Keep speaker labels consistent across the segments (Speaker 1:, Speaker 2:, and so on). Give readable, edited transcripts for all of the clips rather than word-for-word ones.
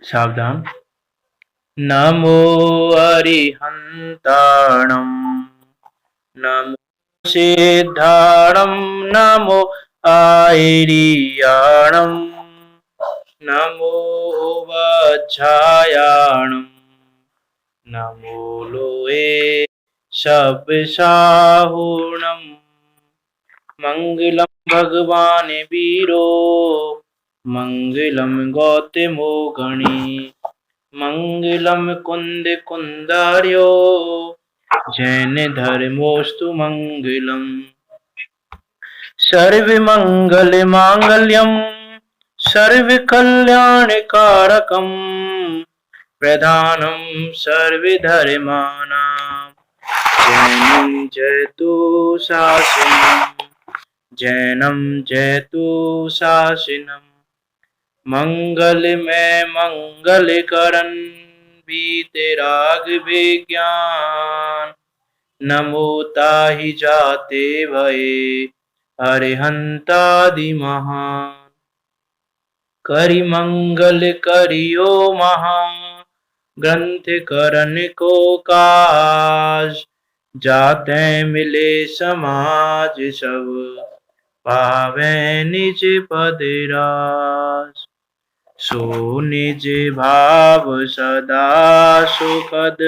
Speaker 1: सावधान। नमो अरिहंताणं नमो सिद्धाणं नमो आयर्याणं नमो वज्रायाणं नमो लोहे शब्दसाहुणं मंगलम भगवान वीरो मंगलम गौतमो गणी मंगलम कुंद कुंदार्यो जैन धर्मोस्तु मंगलम। सर्व मंगल मांगल्यम सर्व कल्याण कारकम प्रधानम सर्व धर्मानां जैनम जयतु शासनम जैनम जयतु शासनम। मंगलमय मंगल करण वीतराग विज्ञान नमो ताहि जाते भये अरिहंतादि महान। करि मंगल करियो महा ग्रंथ करण को काज जाते मिले समाज सब पावे निज पद राज। सो निज भाव सदा सुखद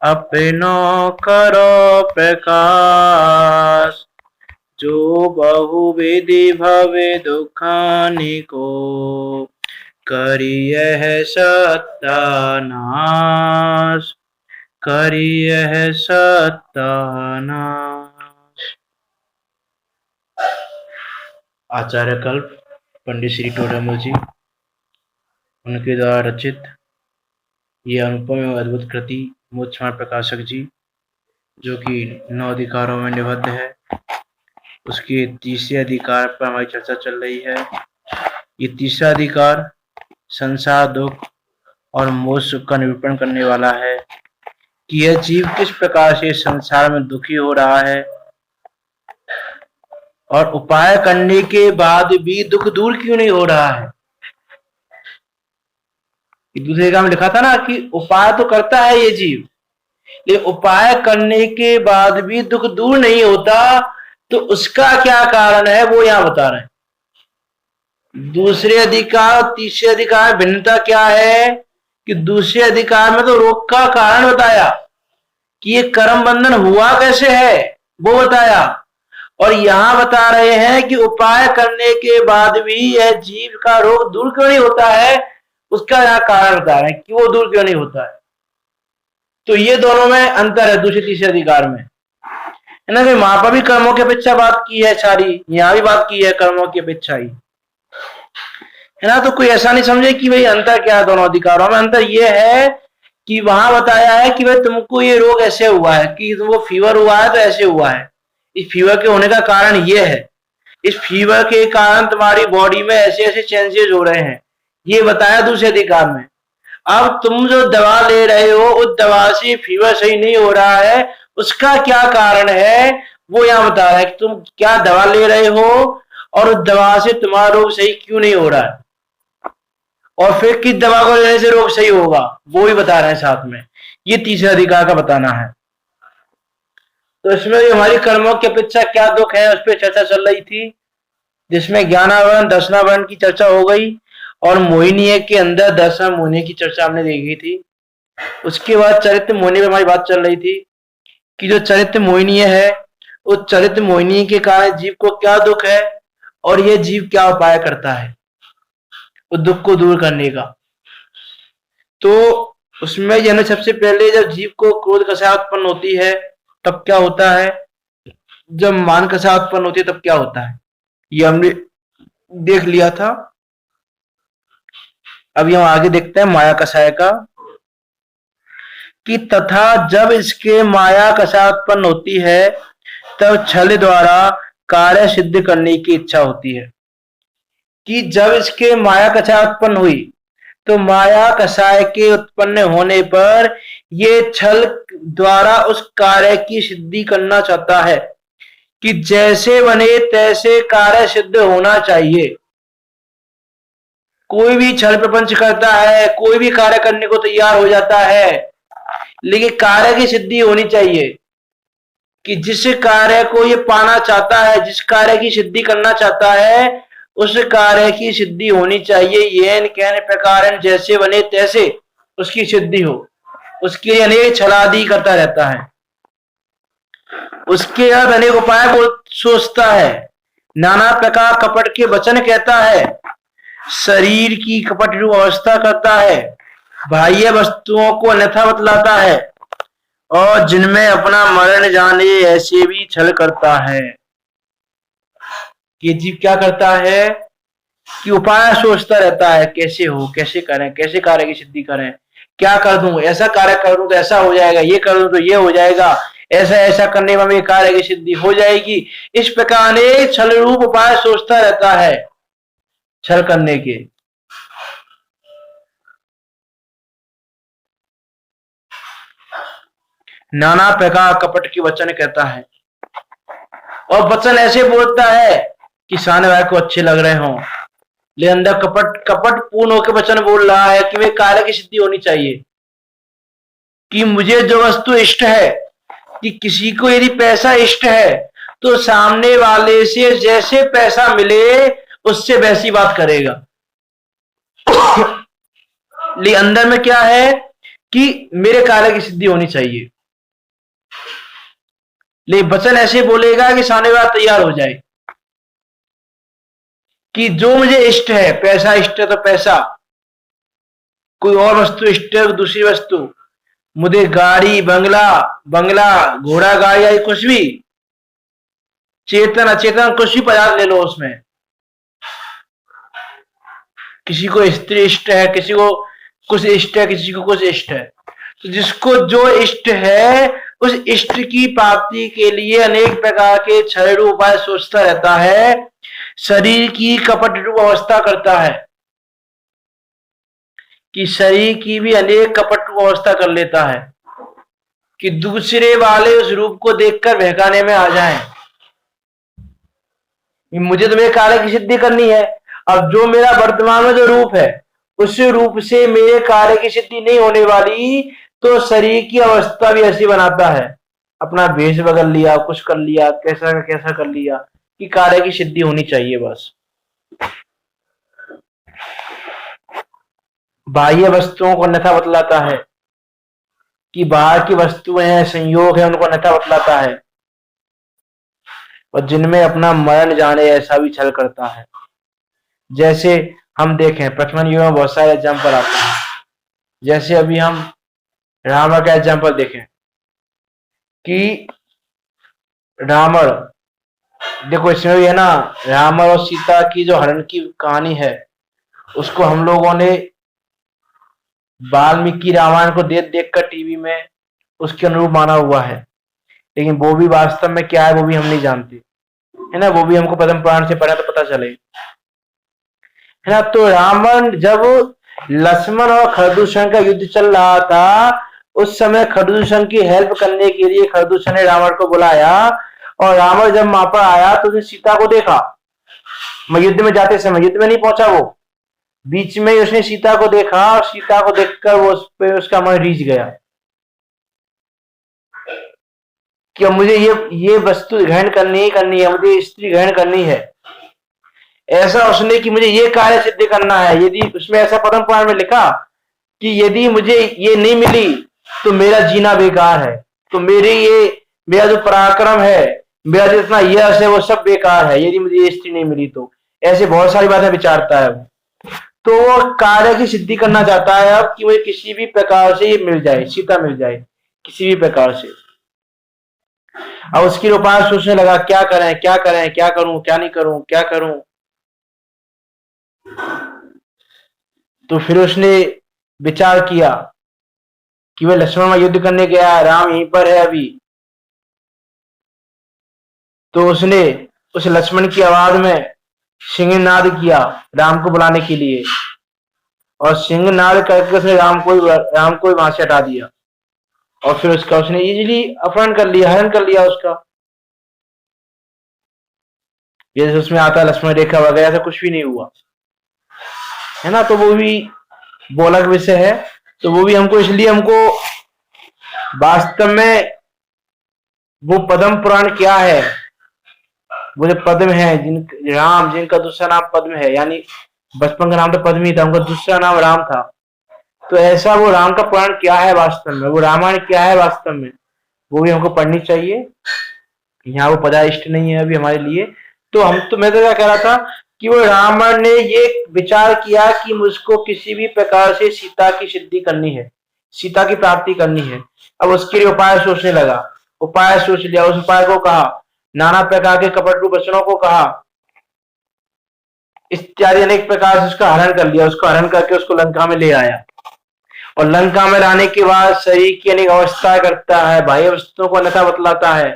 Speaker 1: अपनो करो प्रकाश जो बहुविधि भवे दुखानि को करियह सत्यानाश करियह सत्यानाश। आचार्य कल्प पंडित श्री टोडामल जी, उनके द्वारा रचित ये अनुपम एवं अद्भुत कृति मोक्षमार्ग प्रकाशक जी, जो कि 9 अधिकारों में निबद्ध है, उसके तीसरे अधिकार पर हमारी चर्चा चल रही है। ये तीसरा अधिकार संसार दुख और मोक्ष सुख का निरूपण करने वाला है कि यह जीव किस प्रकार से संसार में दुखी हो रहा है और उपाय करने के बाद भी दुख दूर क्यों नहीं हो रहा है। दूसरे काम में लिखा था ना कि उपाय तो करता है ये जीव, लेकिन उपाय करने के बाद भी दुख दूर नहीं होता, तो उसका क्या कारण है वो यहां बता रहे हैं। दूसरे अधिकार तीसरे अधिकार भिन्नता क्या है कि दूसरे अधिकार में तो रोग का कारण बताया कि ये कर्म बंधन हुआ कैसे है वो बताया, और यहां बता रहे हैं कि उपाय करने के बाद भी यह जीव का रोग दूर क्यों नहीं होता है, उसका यहां कारण बता रहे हैं कि वो दूर क्यों नहीं होता है। तो ये दोनों में अंतर है दूसरे तीसरे अधिकार में, है ना। वहां पर भी कर्मों की अपेक्षा बात की है सारी, यहां भी बात की है कर्मों की अपेक्षा ही, है ना। तो कोई ऐसा नहीं समझे कि भाई अंतर क्या है दोनों अधिकारों में। अंतर ये है कि वहां बताया है कि भाई तुमको ये रोग ऐसे हुआ है कि तुमको फीवर हुआ है तो ऐसे हुआ है, इस फीवर के होने का कारण ये है, इस फीवर के कारण तुम्हारी बॉडी में ऐसे ऐसे चेंजेस हो रहे हैं, ये बताया दूसरे अधिकार में। अब तुम जो दवा ले रहे हो उस दवा से फीवर सही नहीं हो रहा है, उसका क्या कारण है वो यहां बता रहा है कि तुम क्या दवा ले रहे हो और उस दवा से तुम्हारा रोग सही क्यों नहीं हो रहा है, और फिर किस दवा को लेने से रोग सही होगा वो भी बता रहे हैं साथ में। ये तीसरे अधिकार का बताना है। तो इसमें हमारी कर्मों की अपेक्षा क्या दुख है उस पर चर्चा चल रही थी, जिसमें ज्ञानावरण दर्शनावरण की चर्चा हो गई और मोहिनी के अंदर दर्शन मोहिनी की चर्चा हमने देखी थी। उसके बाद चरित्र मोहिनी पर हमारी बात चल रही थी कि जो चरित्र मोहिनी है उस चरित्र मोहिनी के कारण जीव को क्या दुख है और ये जीव क्या उपाय करता है उस दुख को दूर करने का। तो उसमें यानी सबसे पहले जब जीव को क्रोध कषाय उत्पन्न होती है तब क्या होता है, जब मान कषाय उत्पन्न होती है तब क्या होता है, ये हमने देख लिया था। अभी हम आगे देखते हैं माया कषाय का, कि तथा जब इसके माया कषाय उत्पन्न होती है तब छल द्वारा कार्य सिद्ध करने की इच्छा होती है। कि जब इसके माया कषाय उत्पन्न हुई तो माया कषाय के उत्पन्न होने पर ये छल द्वारा उस कार्य की सिद्धि करना चाहता है कि जैसे बने तैसे कार्य सिद्ध होना चाहिए। कोई भी छल प्रपंच करता है, कोई भी कार्य करने को तैयार हो जाता है, लेकिन कार्य की सिद्धि होनी चाहिए। कि जिस कार्य को ये पाना चाहता है, जिस कार्य की सिद्धि करना चाहता है, उस कार्य की सिद्धि होनी चाहिए। येन कैन प्रकार जैसे बने तैसे उसकी सिद्धि हो, उसके लिए अनेक छलादि करता रहता है, उसके बाद अनेक उपाय वो सोचता है, नाना प्रकार कपट के वचन कहता है, शरीर की कपट रूप अवस्था करता है, बाह्य वस्तुओं को अन्यथा बतलाता है, और जिनमें अपना मरण जाने ऐसे भी छल करता है। ये जीव क्या करता है कि उपाय सोचता रहता है, कैसे हो, कैसे करें, कैसे कार्य की सिद्धि करें, क्या कर दूं, ऐसा कार्य कर दूं तो ऐसा हो जाएगा, ये कर दूं तो ये हो जाएगा, ऐसा ऐसा करने में मेरे कार्य की सिद्धि हो जाएगी। इस प्रकार अनेक छल रूप उपाय सोचता रहता है छल करने के। नाना प्रकार कपट के वचन कहता है, और वचन ऐसे बोलता है कि सामने वाले को अच्छे लग रहे हों, लेकिन अंदर कपट कपट पूर्ण होकर वचन बोल रहा है कि मेरे कार्य की सिद्धि होनी चाहिए, कि मुझे जो वस्तु इष्ट है, कि किसी को यदि पैसा इष्ट है तो सामने वाले से जैसे पैसा मिले उससे वैसी बात करेगा। लेकिन अंदर में क्या है कि मेरे कार्य की सिद्धि होनी चाहिए, लेकिन वचन ऐसे बोलेगा कि सामने वाला तैयार हो जाए, कि जो मुझे इष्ट है, पैसा इष्ट है तो पैसा, कोई और वस्तु इष्ट है, दूसरी वस्तु, मुझे गाड़ी बंगला बंगला घोड़ा गाड़ी या कुछ भी, चेतन अचेतन कुछ भी पदार्थ ले लो, उसमें किसी को स्त्री इष्ट है, किसी को कुछ इष्ट है, किसी को कुछ इष्ट है, तो जिसको जो इष्ट है उस इष्ट की प्राप्ति के लिए अनेक प्रकार के छल रूप उपाय सोचता रहता है, शरीर की कपट रूप अवस्था करता है, कि शरीर की भी अनेक कपट रूप अवस्था कर लेता है, कि दूसरे वाले उस रूप को देखकर बहकाने में आ जाएं। मुझे तो मेरे कार्य की सिद्धि करनी है, अब जो मेरा वर्तमान में जो रूप है उस रूप से मेरे कार्य की सिद्धि नहीं होने वाली, तो शरीर की अवस्था भी ऐसी बनाता है, अपना भेष बदल लिया, कुछ कर लिया, कैसा का कैसा कर लिया, कि कार्य की सिद्धि होनी चाहिए बस। बाह्य वस्तुओं को अन्यथा बतलाता है, कि बाहर की वस्तुएं हैं, संयोग है, उनको अन्यथा बतलाता है, और जिनमें अपना मरण जाने ऐसा भी छल करता है। जैसे हम देखें प्रथम युग में बहुत सारे एग्जाम्पल आते हैं, जैसे अभी हम रावण का एग्जाम्पल देखें, कि रावण, देखो इसमें भी है ना, रावण और सीता की जो हरण की कहानी है, उसको हम लोगों ने वाल्मीकि रामायण को देख देख कर टीवी में उसके अनुरूप माना हुआ है, लेकिन वो भी वास्तव में क्या है वो भी हम नहीं जानते, है ना, वो भी हमको पद्म पुराण से पढ़ा तो पता चले, है ना। तो रावण जब लक्ष्मण और खरदूषण का युद्ध चल रहा था, उस समय खरदूषण की हेल्प करने के लिए खरदूषण ने रावण को बुलाया, और रावण जब वहां पर आया तो उसने सीता को देखा, मैं युद्ध में जाते समय, युद्ध में नहीं पहुंचा वो, बीच में ही उसने सीता को देखा, और सीता को देखकर वो उस पे उसका मन रीझ गया कि अब मुझे ये वस्तु ग्रहण करनी ही करनी है, मुझे स्त्री ग्रहण करनी है। ऐसा उसने कि मुझे ये कार्य सिद्ध करना है। यदि उसमें ऐसा पद्म पुराण में लिखा कि यदि मुझे ये नहीं मिली तो मेरा जीना बेकार है, तो मेरा जो पराक्रम है, मेरा जितना यश है वो सब बेकार है, यदि मुझे ये स्त्री नहीं मिली तो। ऐसे बहुत सारी बातें विचारता है वो, तो वो कार्य की सिद्धि करना चाहता है अब कि मुझे किसी भी प्रकार से ये मिल जाए, सीता मिल जाए किसी भी प्रकार से। अब उसकी उपाय सोचने लगा, क्या करें क्या करें, क्या करूं क्या नहीं करूं, क्या करूं। तो फिर उसने विचार किया कि वह लक्ष्मण में युद्ध करने गया, राम यहीं पर है अभी। तो उसने उस लक्ष्मण की आवाज में सिंहनाद किया राम को बुलाने के लिए, और सिंहनाद करके उसने राम को वहां से हटा दिया, और फिर उसने इजीली अपहरण कर लिया, हरण कर लिया उसका। जैसे उसमें आता लक्ष्मण रेखा वगैरह, ऐसा कुछ भी नहीं हुआ। है ना, तो वो भी वो अलग विषय है। तो वो भी हमको, इसलिए हमको वास्तव में वो पद्म पुराण क्या है, वो जो पद्म है, जिन राम, जिनका दूसरा नाम पद्म है, यानी बचपन का नाम तो पद्म ही था, उनका दूसरा नाम राम था। तो ऐसा वो राम का पुराण क्या है वास्तव में, वो रामायण क्या है वास्तव में, वो भी हमको पढ़नी चाहिए। यहाँ वो पदाइष्ट नहीं है अभी हमारे लिए। तो हम तो, मैं तो क्या कह रहा था कि वो रावण ने ये विचार किया कि मुझको किसी भी प्रकार से सीता की सिद्धि करनी है, सीता की प्राप्ति करनी है। अब उसके लिए उपाय सोचने लगा, उपाय सोच लिया, उस उपाय को कहा, नाना प्रकार के कपट रूप वचनों को कहा, इत्यादि अनेक प्रकार से उसका हरण कर लिया। उसको हरण करके उसको लंका में ले आया, और लंका में लाने के बाद शरीर की अनेक अवस्थाएं करता है, बाह्य वस्तुओं को अन्यथा बतलाता है,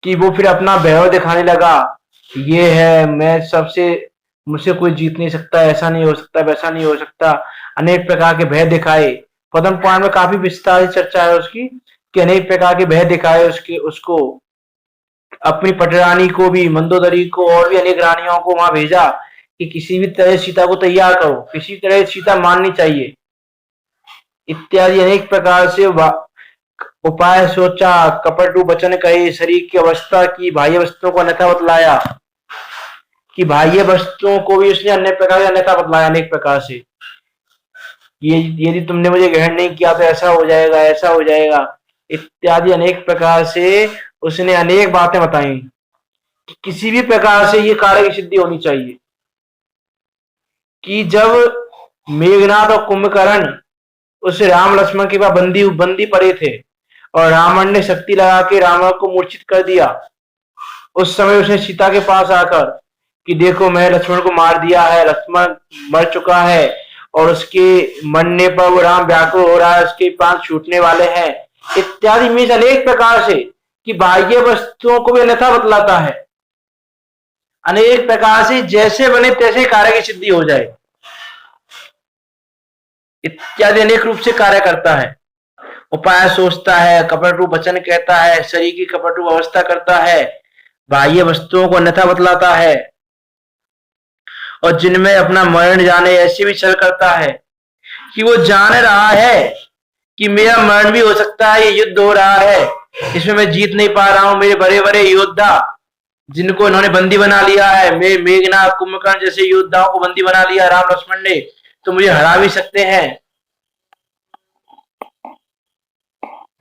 Speaker 1: कि वो फिर अपना वैभव दिखाने लगा, ये है, मैं सबसे, मुझसे कोई जीत नहीं सकता, ऐसा नहीं हो सकता, वैसा नहीं हो सकता। अनेक प्रकार के भय दिखाए। पद्म पुराण में काफी विस्तार से चर्चा है उसकी, कि अनेक प्रकार के भय दिखाए उसके, उसको, अपनी पटरानी को भी, मंदोदरी को, और भी अनेक रानियों को वहां भेजा कि किसी भी तरह सीता को तैयार करो, किसी तरह सीता माननी चाहिए, इत्यादि अनेक प्रकार से उपाय सोचा, कपट रूप वचन कहे, शरीर की अवस्था की, बाह्य वस्तुओं को अन्यथा बतलाया, कि बाह्य वस्तुओं को भी उसने अन्य प्रकार से अन्यथा बतलाया अनेक प्रकार से। ये यदि तुमने मुझे ग्रहण नहीं किया तो ऐसा हो जाएगा, ऐसा हो जाएगा, इत्यादि अनेक प्रकार से उसने अनेक बातें बताई कि किसी भी प्रकार से ये कार्य की सिद्धि होनी चाहिए। कि जब मेघनाथ और कुंभकर्ण उस राम लक्ष्मण के पास बंदी बंदी पड़े थे, और रावण ने शक्ति लगा के रावण को मूर्छित कर दिया, उस समय उसने सीता के पास आकर कि देखो, मैं लक्ष्मण को मार दिया है, लक्ष्मण मर चुका है, और उसके मरने पर वो राम व्याकुल हो रहा है, उसके प्राण छूटने वाले हैं, इत्यादि मीन्स अनेक प्रकार से, कि बाह्य वस्तुओं को भी अन्यथा बतलाता है, अनेक प्रकार से, जैसे बने तैसे कार्य की सिद्धि हो जाए, इत्यादि अनेक रूप से कार्य करता है। उपाय सोचता है, कपट रूप वचन कहता है, शरीर की कपट रूप अवस्था करता है, बाह्य वस्तुओं को अन्यथा बतलाता है, और जिनमें अपना मरण जाने ऐसे भी छल करता है कि वो जान रहा है कि मेरा मरण भी हो सकता है, ये युद्ध हो रहा है, इसमें मैं जीत नहीं पा रहा हूं, मेरे बड़े बड़े योद्धा जिनको इन्होंने बंदी बना लिया है, मेघनाथ कुंभकर्ण जैसे योद्धाओं को बंदी बना लिया राम लक्ष्मण ने, तो मुझे हरा भी सकते हैं।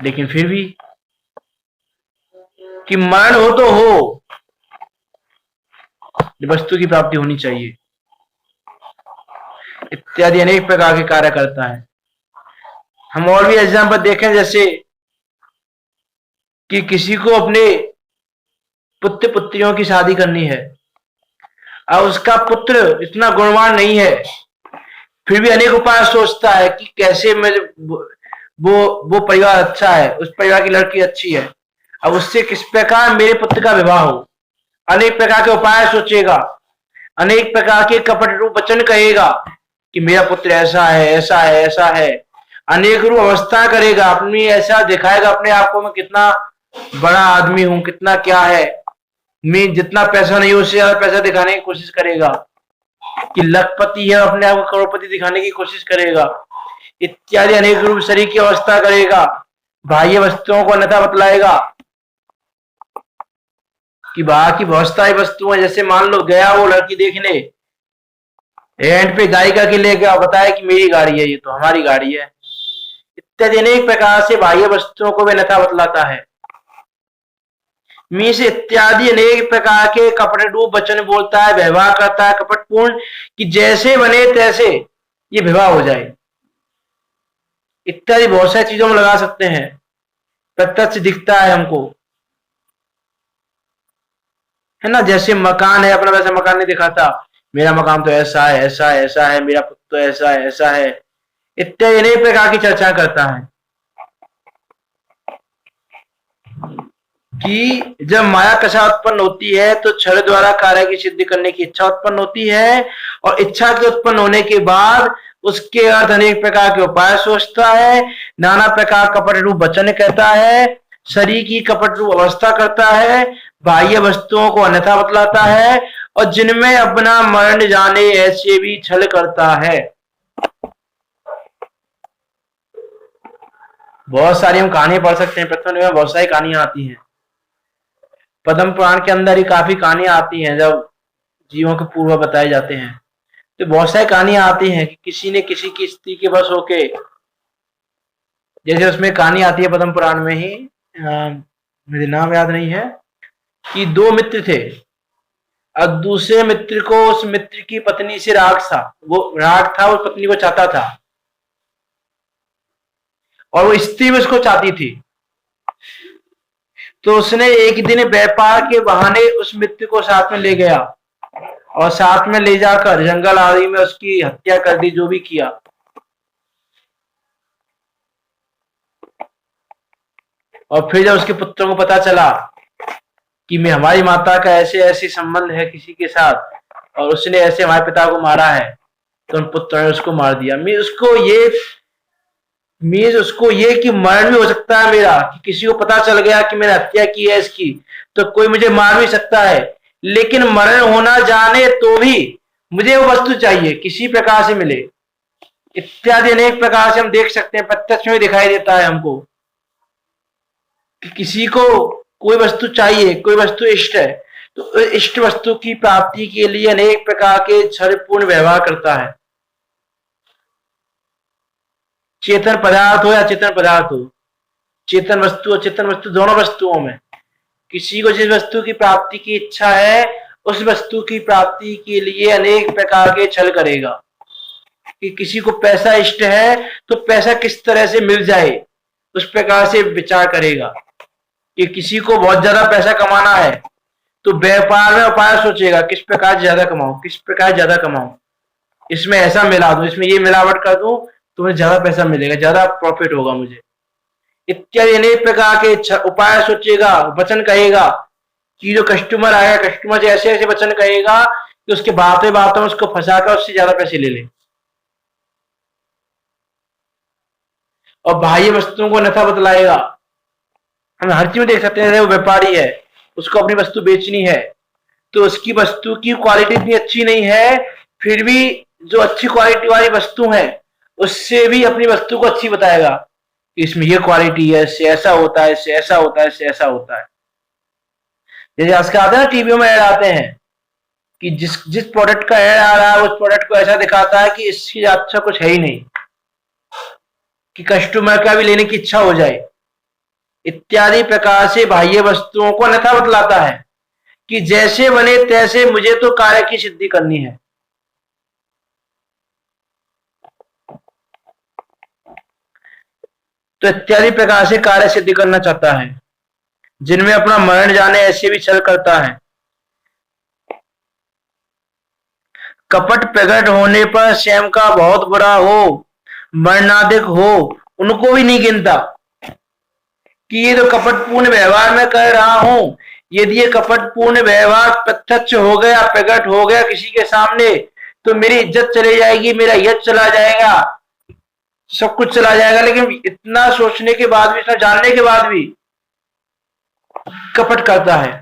Speaker 1: लेकिन फिर भी कि मरण हो तो हो, वस्तु की प्राप्ति होनी चाहिए, इत्यादि अनेक प्रकार के कार्य करता है। हम और भी एग्जाम्पल देखें, जैसे कि किसी को अपने पुत्र पुत्रियों की शादी करनी है, अब उसका पुत्र इतना गुणवान नहीं है, फिर भी अनेक उपाय सोचता है कि कैसे मैं, वो परिवार अच्छा है, उस परिवार की लड़की अच्छी है, अब उससे किस प्रकार मेरे पुत्र का विवाह हो, अनेक प्रकार के उपाय सोचेगा, अनेक प्रकार के कपट रूप वचन कहेगा कि मेरा पुत्र ऐसा है, ऐसा है, ऐसा है, अनेक रूप अवस्था करेगा, अपनी ऐसा दिखाएगा अपने आप को, मैं कितना बड़ा आदमी हूं, कितना क्या है, मैं जितना पैसा नहीं उससे ज्यादा पैसा दिखाने की कोशिश करेगा, कि लखपति है, अपने आप को करोड़पति दिखाने की कोशिश करेगा, इत्यादि अनेक रूप शरीर की अवस्था करेगा, बाह्य वस्तुओं को अन्यथा बतलाएगा, कि बाहर की बहुत सारी वस्तुएं, जैसे मान लो गया वो लड़की देखने, रेंट पे गाड़ी करके ले गया, बताया कि मेरी गाड़ी है, ये तो हमारी गाड़ी है, इत्यादि अनेक प्रकार से बाह्य वस्तुओं को भी अन्यथा बतलाता है। मीस इत्यादि अनेक प्रकार के कपट रूप वचन बोलता है, व्यवहार करता है कपटपूर्ण, कि जैसे बने तैसे ये विवाह हो जाए, इत्यादि बहुत सारी चीजों में लगा सकते हैं। प्रत्यक्ष दिखता है हमको, है ना, जैसे मकान है अपना, वैसा मकान नहीं दिखाता, मेरा मकान तो ऐसा है, ऐसा है, ऐसा है, मेरा पुत्र तो ऐसा है, ऐसा है, इत्यादि अनेक प्रकार की चर्चा करता है। कि जब माया कषा उत्पन्न होती है तो छल द्वारा कार्य की सिद्धि करने की इच्छा उत्पन्न होती है, और इच्छा के उत्पन्न होने के बाद उसके अर्थ अनेक प्रकार के उपाय सोचता है, नाना प्रकार कपट रूप वचन कहता है, शरीर की कपट रूप अवस्था करता है, बाह्य वस्तुओं को अन्यथा बतलाता है, और जिनमें अपना मरण जाने ऐसे भी छल करता है। बहुत सारी हम कहानी पढ़ सकते हैं, पद्म में बहुत सारी कहानियां आती हैं। पद्म पुराण के अंदर ही काफी कहानियां आती हैं, जब जीवों के पूर्व बताए जाते हैं तो बहुत सारी कहानियां आती हैं कि किसी ने किसी की स्त्री के बस होके, जैसे उसमें कहानी आती है पद्म पुराण में ही, मुझे नाम याद नहीं है, कि दो मित्र थे और दूसरे मित्र को उस मित्र की पत्नी से राग था, वो राग था, उस पत्नी को चाहता था और वो स्त्री भी उसको चाहती थी। तो उसने एक दिन व्यापार के बहाने उस मित्र को साथ में ले गया और साथ में ले जाकर जंगल आदि में उसकी हत्या कर दी, जो भी किया। और फिर जब उसके पुत्रों को पता चला कि मैं हमारी माता का ऐसे ऐसे संबंध है किसी के साथ और उसने ऐसे हमारे पिता को मारा है, तो उन पुत्रों ने उसको मार दिया। मीज उसको ये कि मरण भी हो सकता है मेरा, कि किसी को पता चल गया कि मैंने हत्या की है इसकी, तो कोई मुझे मार भी सकता है, लेकिन मरण होना जाने तो भी मुझे वो वस्तु चाहिए, किसी प्रकार से मिले। इत्यादि अनेक प्रकार से हम देख सकते हैं, प्रत्यक्ष में दिखाई देता है हमको कि किसी को कोई वस्तु चाहिए, कोई वस्तु इष्ट है, तो इष्ट वस्तु की प्राप्ति के लिए अनेक प्रकार के छलपूर्ण व्यवहार करता है। चेतन पदार्थ हो या चेतन पदार्थ हो, चेतन वस्तु और चेतन वस्तु दोनों वस्तुओं में किसी को जिस वस्तु की प्राप्ति की इच्छा है, उस वस्तु की प्राप्ति के लिए अनेक प्रकार के छल करेगा। कि किसी को पैसा इष्ट है तो पैसा किस तरह से मिल जाए, उस प्रकार से विचार करेगा। कि किसी को बहुत ज्यादा पैसा कमाना है तो व्यापार में उपाय सोचेगा, किस प्रकार ज्यादा कमाऊं, किस प्रकार ज्यादा कमाऊं, इसमें ऐसा मिला दूं, इसमें ये मिलावट कर दूं तो मुझे ज्यादा पैसा मिलेगा, ज्यादा प्रॉफिट होगा मुझे, इत्यादि अनेक प्रकार के उपाय सोचेगा। वचन कहेगा कि जो कस्टमर आएगा, कस्टमर से ऐसे ऐसे वचन कहेगा कि उसके बातें बातों में उसको फंसाकर उससे ज्यादा पैसे ले ले। और बाह्य वस्तुओं को अन्यथा बतलाएगा। हम हर चीज में देख सकते हैं, वो व्यापारी है, उसको अपनी वस्तु बेचनी है, तो उसकी वस्तु की क्वालिटी इतनी अच्छी नहीं है, फिर भी जो अच्छी क्वालिटी वाली वस्तु है उससे भी अपनी वस्तु को अच्छी बताएगा, इसमें ये क्वालिटी है, इससे ऐसा होता है, इससे ऐसा होता है, इससे ऐसा होता है। जैसे आजकल आते हैं ना टीवियों में ऐड आते हैं कि जिस जिस प्रोडक्ट का ऐड आ रहा है उस प्रोडक्ट को ऐसा दिखाता है कि इससे अच्छा कुछ है ही नहीं, कि कस्टमर का भी लेने की इच्छा हो जाए। इत्यादि प्रकार से बाह्य वस्तुओं को अन्यथा बतलाता है कि जैसे बने तैसे मुझे तो कार्य की सिद्धि करनी है। तो इत्यादि प्रकार से कार्य सिद्धि करना चाहता है, जिनमें अपना मरण जाने ऐसे भी छल करता है। कपट प्रकट होने पर स्वयं का बहुत बुरा हो, मरणाधिक हो, उनको भी नहीं गिनता कि ये तो कपटपूर्ण व्यवहार मैं कर रहा हूं, यदि ये कपटपूर्ण व्यवहार प्रत्यक्ष हो गया, प्रकट हो गया किसी के सामने, तो मेरी इज्जत चली जाएगी, मेरा यश चला जाएगा, सब कुछ चला जाएगा। लेकिन इतना सोचने के बाद भी, इतना जानने के बाद भी कपट करता है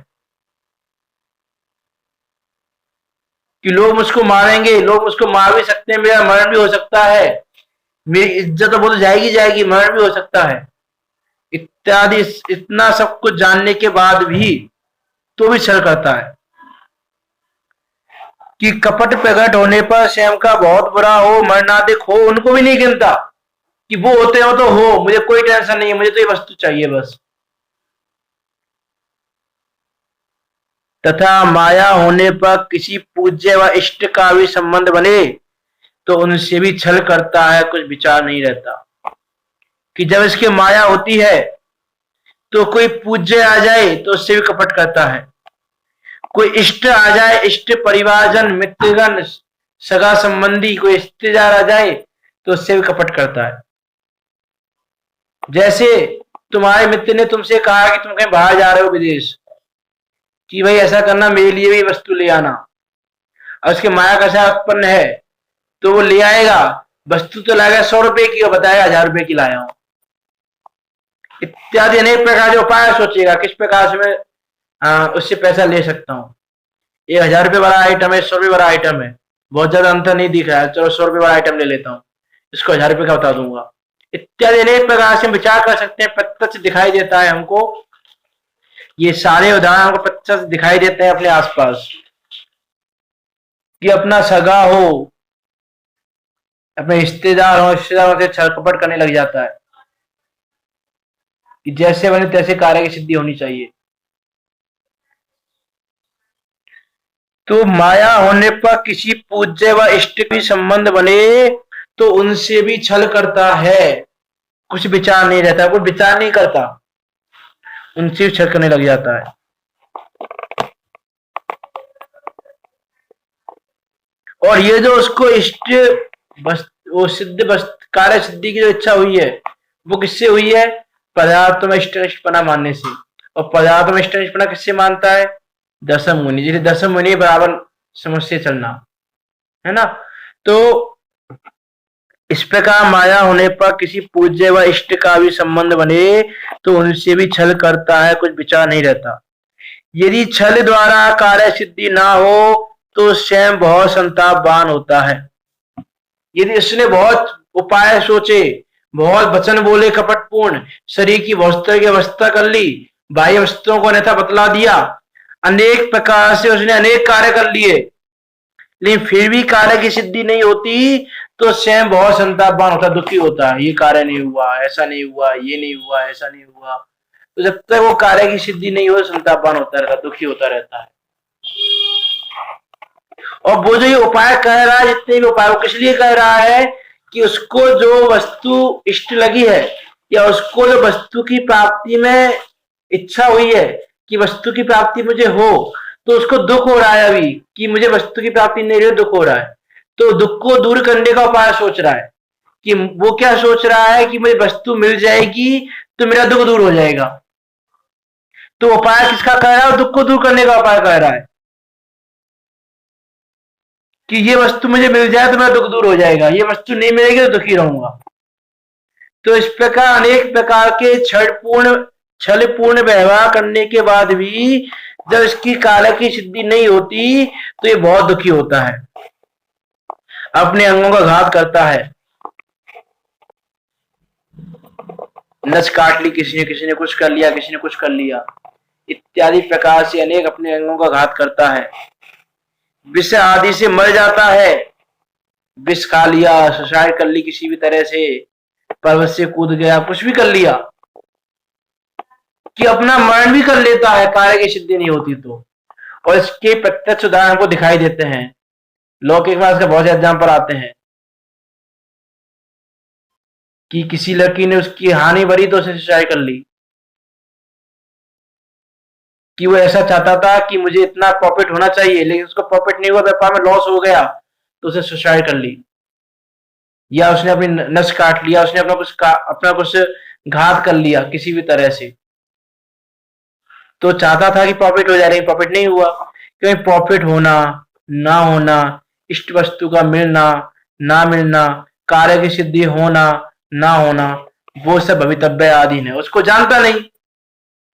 Speaker 1: कि लोग मुझको मारेंगे, लोग मुझको मार भी सकते हैं, मेरा मरण भी हो सकता है, मेरी इज्जत तो जाएगी जाएगी, मरण भी हो सकता है, इत्यादि। इतना सब कुछ जानने के बाद भी तो भी छल करता है कि कपट प्रकट होने पर स्वयं का बहुत बुरा हो, मरणाधिक हो, उनको भी नहीं गिनता कि वो होते हो तो हो, मुझे कोई टेंशन नहीं है, मुझे तो ये वस्तु चाहिए बस। तथा माया होने पर किसी पूज्य व इष्ट का भी संबंध बने तो उनसे भी छल करता है, कुछ विचार नहीं रहता। कि जब इसकी माया होती है तो कोई पूज्य आ जाए तो उससे भी कपट करता है, कोई इष्ट आ जाए, इष्ट परिवारजन मित्रगण सगा संबंधी कोई रिश्तेदार आ जाए तो उससे भी कपट करता है। जैसे तुम्हारे मित्र ने तुमसे कहा कि तुम कहीं बाहर जा रहे हो विदेश, कि भाई ऐसा करना, मेरे लिए भी वस्तु ले आना, और उसके माया कैसा उत्पन्न है तो वो ले आएगा, वस्तु तो लाएगा 100 रुपए की और बताएगा 1000 रुपए की लाया हूं। इत्यादि अनेक प्रकार के उपाय सोचेगा किस प्रकार से मैं उससे पैसा ले सकता हूं। 1,000 रुपये वाला आइटम है, 100 रुपये वाला आइटम है, बहुत ज्यादा अंतर नहीं दिख रहा है, चलो 100 रुपये वाला आइटम ले लेता हूँ, इसको 1,000 रुपये का बता दूंगा। इत्यादि अनेक प्रकार से हम विचार कर सकते हैं, प्रत्यक्ष दिखाई देता है हमको। ये सारे उदाहरण हमको प्रत्यक्ष दिखाई देते हैं अपने आसपास, कि अपना सगा हो, अपने रिश्तेदार हो, रिश्तेदारों से छल कपट करने लग जाता है कि जैसे बने तैसे कार्य की सिद्धि होनी चाहिए। तो माया होने पर किसी पूज्य व इष्ट की संबंध बने तो उनसे भी छल करता है, कुछ विचार नहीं रहता, कुछ विचार नहीं करता, उनसे भी छल करने लग जाता है। और ये जो उसको इष्ट वो सिद्ध कार्य सिद्धि की जो इच्छा हुई है वो किससे हुई है? पदार्थ में इष्टनिष्ठपना मानने से। और पदार्थ में इष्टनिष्ठपना किससे मानता है? दसम मुनि। जैसे दसम मुनि बराबर समझ से चलना है ना। तो इस प्रकार माया होने पर किसी पूज्य व इष्ट का भी संबंध बने तो उनसे भी छल करता है, कुछ विचार नहीं रहता। यदि छल द्वारा कार्य सिद्धि ना हो तो स्वयं बहुत संतापवान होता है। यदि इसने बहुत उपाय सोचे, बहुत वचन बोले कपटपूर्ण, शरीर की वस्त्र की अवस्था कर ली, बाह्य वस्त्रों को अन्यथा बतला दिया, अनेक प्रकार से उसने अनेक कार्य कर लिए, लेकिन फिर भी कार्य की सिद्धि नहीं होती तो स्वयं बहुत संतापवान होता, दुखी होता है। ये कार्य नहीं हुआ, ऐसा नहीं हुआ, ये नहीं हुआ, ऐसा नहीं हुआ। तो जब तक वो कार्य की सिद्धि नहीं हो संतापवान होता रहता, दुखी होता रहता है। और वो जो ये उपाय कह रहा है, जितने भी उपाय, वो किस लिए कह रहा है? कि उसको जो वस्तु इष्ट लगी है या उसको जो वस्तु की प्राप्ति में इच्छा हुई है कि वस्तु की प्राप्ति मुझे हो, तो उसको दुख हो रहा है अभी कि मुझे वस्तु की प्राप्ति नहीं हो, दुख हो रहा है। तो दुख को दूर करने का उपाय सोच रहा है कि वो क्या सोच रहा है कि मुझे वस्तु मिल जाएगी तो मेरा दुख दूर हो जाएगा। तो उपाय किसका कह रहा है? दुख को दूर करने का उपाय कह रहा है कि ये वस्तु मुझे मिल जाए तो मेरा दुख दूर हो जाएगा, ये वस्तु नहीं मिलेगी तो दुखी रहूंगा। तो इस प्रकार अनेक प्रकार के छल पूर्ण व्यवहार करने के बाद भी जब इसकी कार्य की सिद्धि नहीं होती तो ये बहुत दुखी होता है, अपने अंगों का घात करता है। नस काट ली किसी ने कुछ कर लिया, किसी ने कुछ कर लिया, इत्यादि प्रकार से अनेक अपने अंगों का घात करता है। विष आदि से मर जाता है, विष खा लिया, सुसाइड कर ली किसी भी तरह से, पर्वत से कूद गया, कुछ भी कर लिया, कि अपना मरण भी कर लेता है कार्य की सिद्धि नहीं होती तो। और इसके प्रत्यक्ष उदाहरण हमको दिखाई देते हैं, लौकिक में इसका बहुत से एग्जाम्पल आते हैं कि किसी लड़की ने उसकी हानि भरी तो उसे सुसाइड कर ली, कि वो ऐसा चाहता था कि मुझे इतना प्रॉफिट होना चाहिए, लेकिन उसको प्रॉफिट नहीं हुआ, व्यापार में लॉस हो गया तो उसे सुसाइड कर ली। या उसने अपनी नस काट लिया, उसने अपना कुछ घात कर लिया किसी भी तरह से, तो चाहता था कि प्रॉफिट हो जाए, लेकिन प्रॉफिट नहीं हुआ। क्योंकि प्रॉफिट होना ना होना, इष्ट वस्तु का मिलना ना मिलना, कार्य की सिद्धि होना ना होना, वो सब भवितव्य आधीन है। उसको जानता नहीं,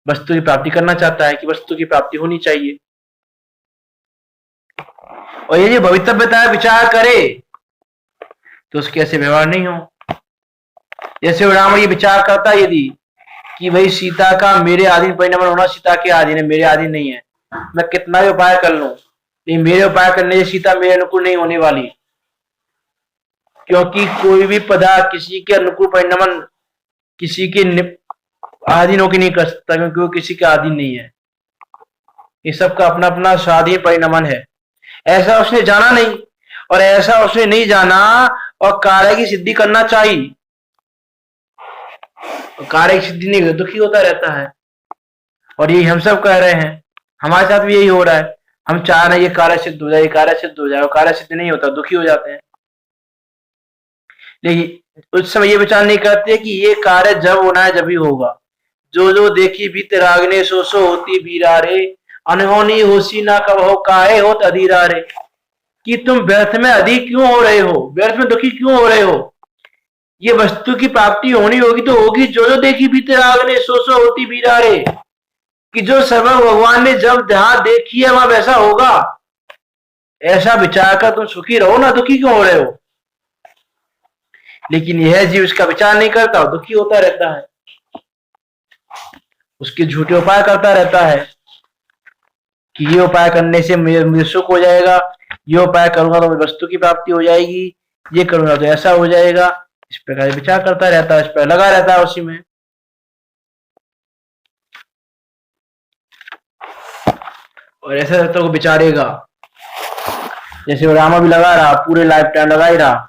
Speaker 1: वस्तु की प्राप्ति करना चाहता है कि वस्तु की प्राप्ति होनी चाहिए। और ये जो भवितव्यता विचार करे तो उसके ऐसे व्यवहार नहीं हो। जैसे रावण ये विचार करता यदि कि भाई सीता का मेरे अधीन परिणमन होना सीता के अधीन है, मेरे अधीन नहीं है, मैं कितना भी उपाय कर लूं, लेकिन मेरे उपाय करने से सीता मेरे अनुकूल नहीं होने वाली, क्योंकि कोई भी पदार्थ किसी के अनुकूल परिणमन किसी के अधीन होकर नहीं कर सकता, क्योंकि वो किसी के अधीन नहीं है। ये सबका अपना अपना स्वाधीन परिणमन है। ऐसा उसने जाना नहीं, और ऐसा उसने नहीं जाना और कार्य की सिद्धि करना चाहिए, कार्य की सिद्धि नहीं, दुखी होता रहता है। और यही हम सब कह रहे हैं, हमारे साथ भी यही हो रहा है। हम चाह रहे हैं ये कार्य सिद्ध हो जाए, कार्य सिद्ध हो जाए, और कार्य सिद्ध नहीं होता, दुखी हो जाते हैं। लेकिन उस समय ये विचार नहीं करते कि ये कार्य जब होना है जब ही होगा। जो जो देखी बीत रागने सो सो होती बीरा रे, अनहोनी होसी ना कब हो काहे हो तधीरा रे। कि तुम व्यर्थ में अधिक क्यों हो रहे हो, व्यर्थ में दुखी क्यों हो रहे हो। ये वस्तु की प्राप्ति होनी होगी तो होगी, जो जो देखी बीते रागने सो सो होती बीरा रे, कि जो सर्व भगवान ने जब जहां देखी है वहां वैसा होगा। ऐसा विचार कर तुम सुखी रहो ना, दुखी क्यों हो रहे हो। लेकिन यह जीव इसका विचार नहीं करता, दुखी होता रहता है, उसके झूठे उपाय करता रहता है कि ये उपाय करने से मुझे सुख हो जाएगा, ये उपाय करूंगा तो मुझे वस्तु की प्राप्ति हो जाएगी, ये करूंगा तो ऐसा हो जाएगा। इस प्रकार विचार करता रहता है, इस पर लगा रहता है उसी में। और ऐसा तो विचारेगा, जैसे वो रामा भी लगा रहा, पूरे लाइफ टाइम लगा ही रहा,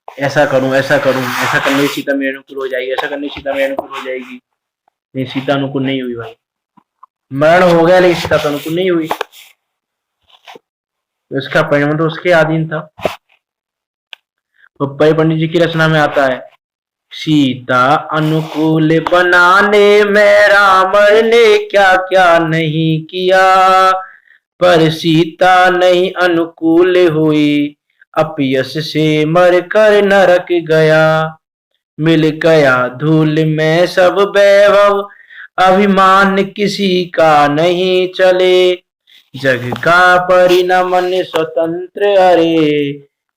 Speaker 1: ऐसा करूं ऐसा करूं, ऐसा करने से सीता मेरे अनुकूल हो जाएगी, ऐसा करने से सीता मेरे अनुकूल हो जाएगी। नहीं, सीता अनुकूल नहीं हुई भाई, मरण हो गया लेकिन सीता तो अनुकूल नहीं हुई। उसका परिणाम तो उसके अधीन था। तो पंडित जी की रचना में आता है, सीता अनुकूल बनाने में राम ने क्या क्या नहीं किया, पर सीता नहीं अनुकूल हुई, अपयश से मर कर नरक गया, मिल गया धूल में सब वैभव, अभिमान किसी का नहीं चले, जग का परिणमन स्वतंत्र अरे,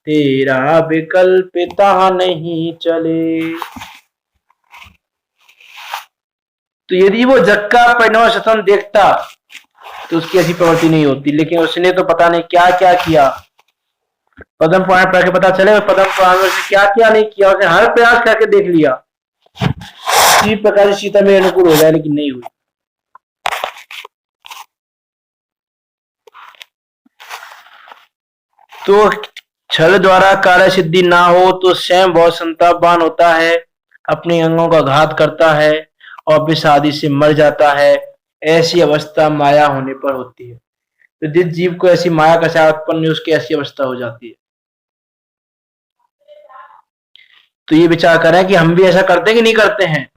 Speaker 1: तेरा विकल्पता नहीं चले। तो यदि वो जग का परिणमन स्वतंत्र देखता तो उसकी ऐसी प्रवृत्ति नहीं होती, लेकिन उसने तो पता नहीं क्या क्या किया। पद्म पुराण पढ़ के पता चले पद्म पुराण में क्या क्या नहीं किया, उसने हर प्रयास करके देख लिया इसी प्रकार से सीता मेरे अनुकूल हो जाए, लेकिन नहीं हुई। तो छल द्वारा कार्य सिद्धि ना हो तो स्वयं बहुत संतापवान होता है, अपने अंगों का घात करता है और विषादी से मर जाता है। ऐसी अवस्था माया होने पर होती है। तो जिस जीव को ऐसी माया का साथ उत्पन्न, उसकी ऐसी अवस्था हो जाती है। तो ये विचार करें कि हम भी ऐसा करते हैं कि नहीं करते हैं।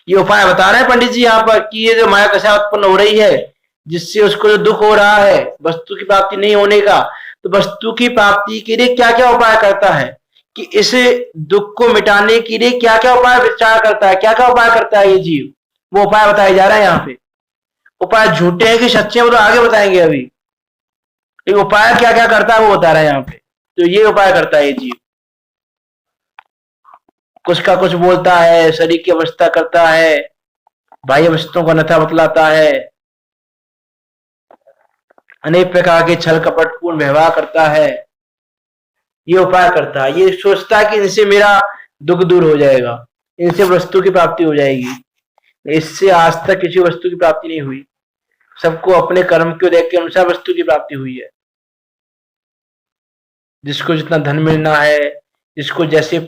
Speaker 1: ये उपाय बता रहे हैं पंडित जी यहाँ पर कि ये जो माया का साथ उत्पन्न हो रही है, जिससे उसको जो दुख हो रहा है वस्तु की प्राप्ति नहीं होने का, तो वस्तु की प्राप्ति के लिए क्या क्या उपाय करता है, कि इस दुख को मिटाने के लिए क्या क्या उपाय विचार करता है, क्या क्या उपाय करता है ये जीव, वो उपाय बताए जा रहे हैं यहाँ पे। उपाय झूठे हैं कि सच्चे हैं वो तो आगे बताएंगे अभी, लेकिन उपाय क्या क्या करता है वो बता रहे हैं यहाँ पे। तो ये उपाय करता है ये जीव, कुछ का कुछ बोलता है, शरीर की अवस्था करता है, बाह्य वस्तुओं को अन्यथा बतलाता है, अनेक प्रकार के छल कपटपूर्ण व्यवहार करता है। ये उपाय करता है, ये सोचता है कि इनसे मेरा दुख दूर हो जाएगा, इनसे वस्तु की प्राप्ति हो जाएगी। इससे आज तक किसी वस्तु की प्राप्ति नहीं हुई, सबको अपने कर्म के उदय के अनुसार वस्तु की प्राप्ति हुई है। जिसको जितना धन मिलना है, जिसको जैसे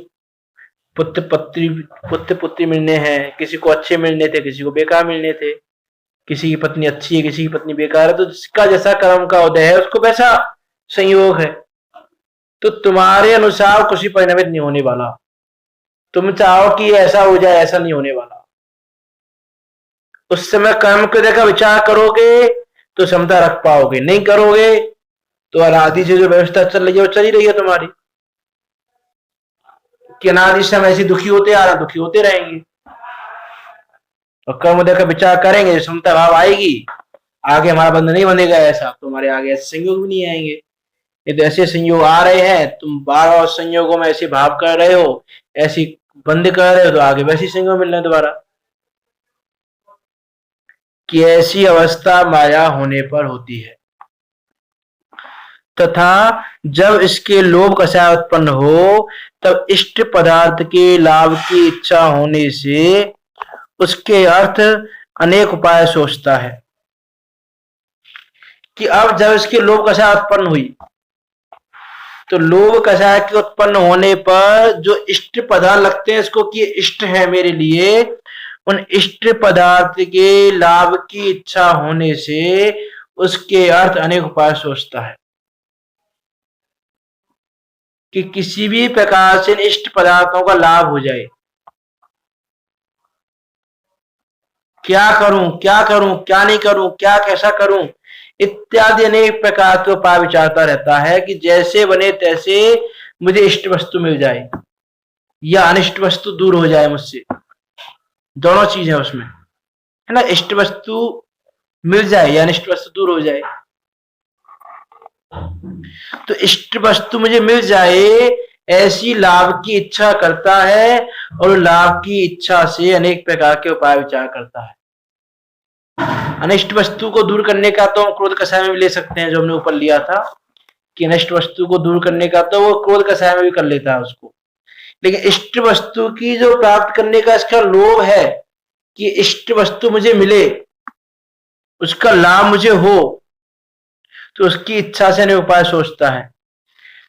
Speaker 1: पुत्र पुत्री मिलने हैं, किसी को अच्छे मिलने थे, किसी को बेकार मिलने थे, किसी की पत्नी अच्छी है, किसी की पत्नी बेकार है, तो जिसका जैसा कर्म का उदय है उसको वैसा संयोग है। तो तुम्हारे अनुसार कुछ भी परिणामित नहीं होने वाला। तुम चाहो कि ऐसा हो जाए, ऐसा नहीं होने वाला। उस समय कर्म को देखा विचार करोगे तो क्षमता रख पाओगे, नहीं करोगे तो अनादि से जो व्यवस्था चल रही है वो चल ही रही है तुम्हारी, कि अनादि से हम ऐसे दुखी होते आ रहे, दुखी होते रहेंगे। और कर्म देखा विचार करेंगे, क्षमता भाव आएगी, आगे हमारा बंधन नहीं बनेगा ऐसा, तो हमारे आगे ऐसे संयोग भी नहीं आएंगे। यदि ऐसे संयोग आ रहे हैं, तुम बार बार संयोगों में ऐसे भाव कर रहे हो, ऐसी बंद कर रहे हो, तो आगे वैसे संयोग मिलने दोबारा। कि ऐसी अवस्था माया होने पर होती है। तथा जब इसके लोभ कषाय उत्पन्न हो, तब इष्ट पदार्थ के लाभ की इच्छा होने से उसके अर्थ अनेक उपाय सोचता है। कि अब जब इसके लोभ कषाय उत्पन्न हुई, तो लोभ कषाय के उत्पन्न होने पर जो इष्ट पदार्थ लगते हैं इसको कि इष्ट है मेरे लिए, उन इष्ट पदार्थ के लाभ की इच्छा होने से उसके अर्थ अनेक उपाय सोचता है। कि किसी भी प्रकार से इष्ट पदार्थों का लाभ हो जाए। क्या करूं, क्या करूं, क्या नहीं करूं, क्या कैसा करूं, इत्यादि अनेक प्रकार के उपाय विचारता रहता है कि जैसे बने तैसे मुझे इष्ट वस्तु मिल जाए या अनिष्ट वस्तु दूर हो जाए मुझसे। दोनों चीज है उसमें, है ना, इष्ट वस्तु मिल जाए या अनिष्ट वस्तु दूर हो जाए। तो इष्ट वस्तु मुझे मिल जाए ऐसी लाभ की इच्छा करता है, और लाभ की इच्छा से अनेक प्रकार के उपाय विचार करता है। अनिष्ट वस्तु को दूर करने का तो हम क्रोध कषाय में भी ले सकते हैं, जो हमने ऊपर लिया था कि अनिष्ट वस्तु को दूर करने का तो वो क्रोध कषाय में भी कर लेता है उसको। लेकिन इष्ट वस्तु की जो प्राप्त करने का इसका लोभ है कि इष्ट वस्तु मुझे मिले, उसका लाभ मुझे हो, तो उसकी इच्छा से उपाय सोचता है।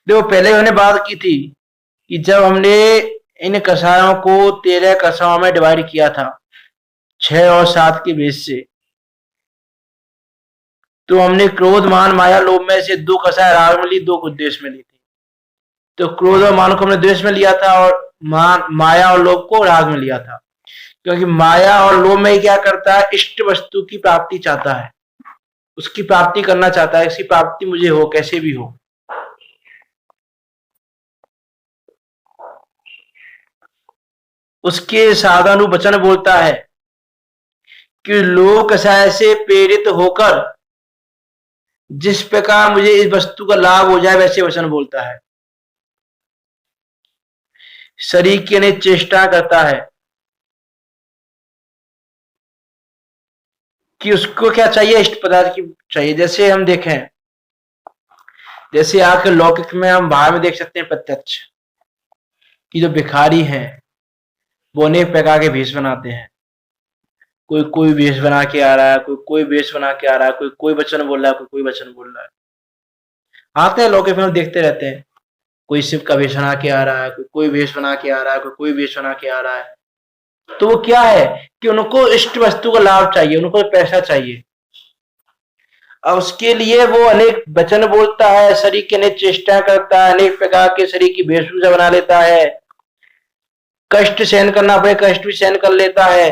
Speaker 1: देखो पहले हमने बात की थी कि जब हमने इन कषायों को 13 कषायों में डिवाइड किया था 6 और 7 के बेस से, तो हमने क्रोध मान माया लोभ में से 2 कषाय राग में ली, 2 को द्वेष में ली थी। तो क्रोध और मान को हमने द्वेष में लिया था और माया और लोभ को राग में लिया था, क्योंकि माया और लोभ में क्या करता है, इष्ट वस्तु की प्राप्ति चाहता है, उसकी प्राप्ति करना चाहता है, इसकी प्राप्ति मुझे हो कैसे भी हो। उसके साधन वचन बोलता है कि लोक कषाय से प्रेरित होकर जिस प्रकार मुझे इस वस्तु का लाभ हो जाए वैसे वचन बोलता है। शरीर की अनेक चेष्टा करता है कि उसको क्या चाहिए, इष्ट पदार्थ की चाहिए। जैसे हम देखें, जैसे आके लौकिक में हम बाहर में देख सकते हैं प्रत्यक्ष कि जो भिखारी हैं वो अनेक प्रकार के भेष बनाते हैं। कोई कोई वेश बना के आ रहा है, कोई कोई वेश बना के आ रहा है, कोई कोई वचन बोल रहा है, कोई कोई वचन बोल रहा है। आते हैं लौकिक में हम देखते रहते हैं, कोई शिव का वेश बना के आ रहा है, कोई कोई वेश बना के आ रहा है, कोई कोई वेश बना के आ रहा है। तो वो क्या है कि उनको इष्ट वस्तु का लाभ चाहिए, उनको पैसा चाहिए। अब उसके लिए वो अनेक वचन बोलता है, शरीर की अनेक चेष्टा करता है, अनेक प्रकार के शरीर की वेशभूषा बना लेता है, कष्ट सहन करना पड़े कष्ट भी सहन कर लेता है,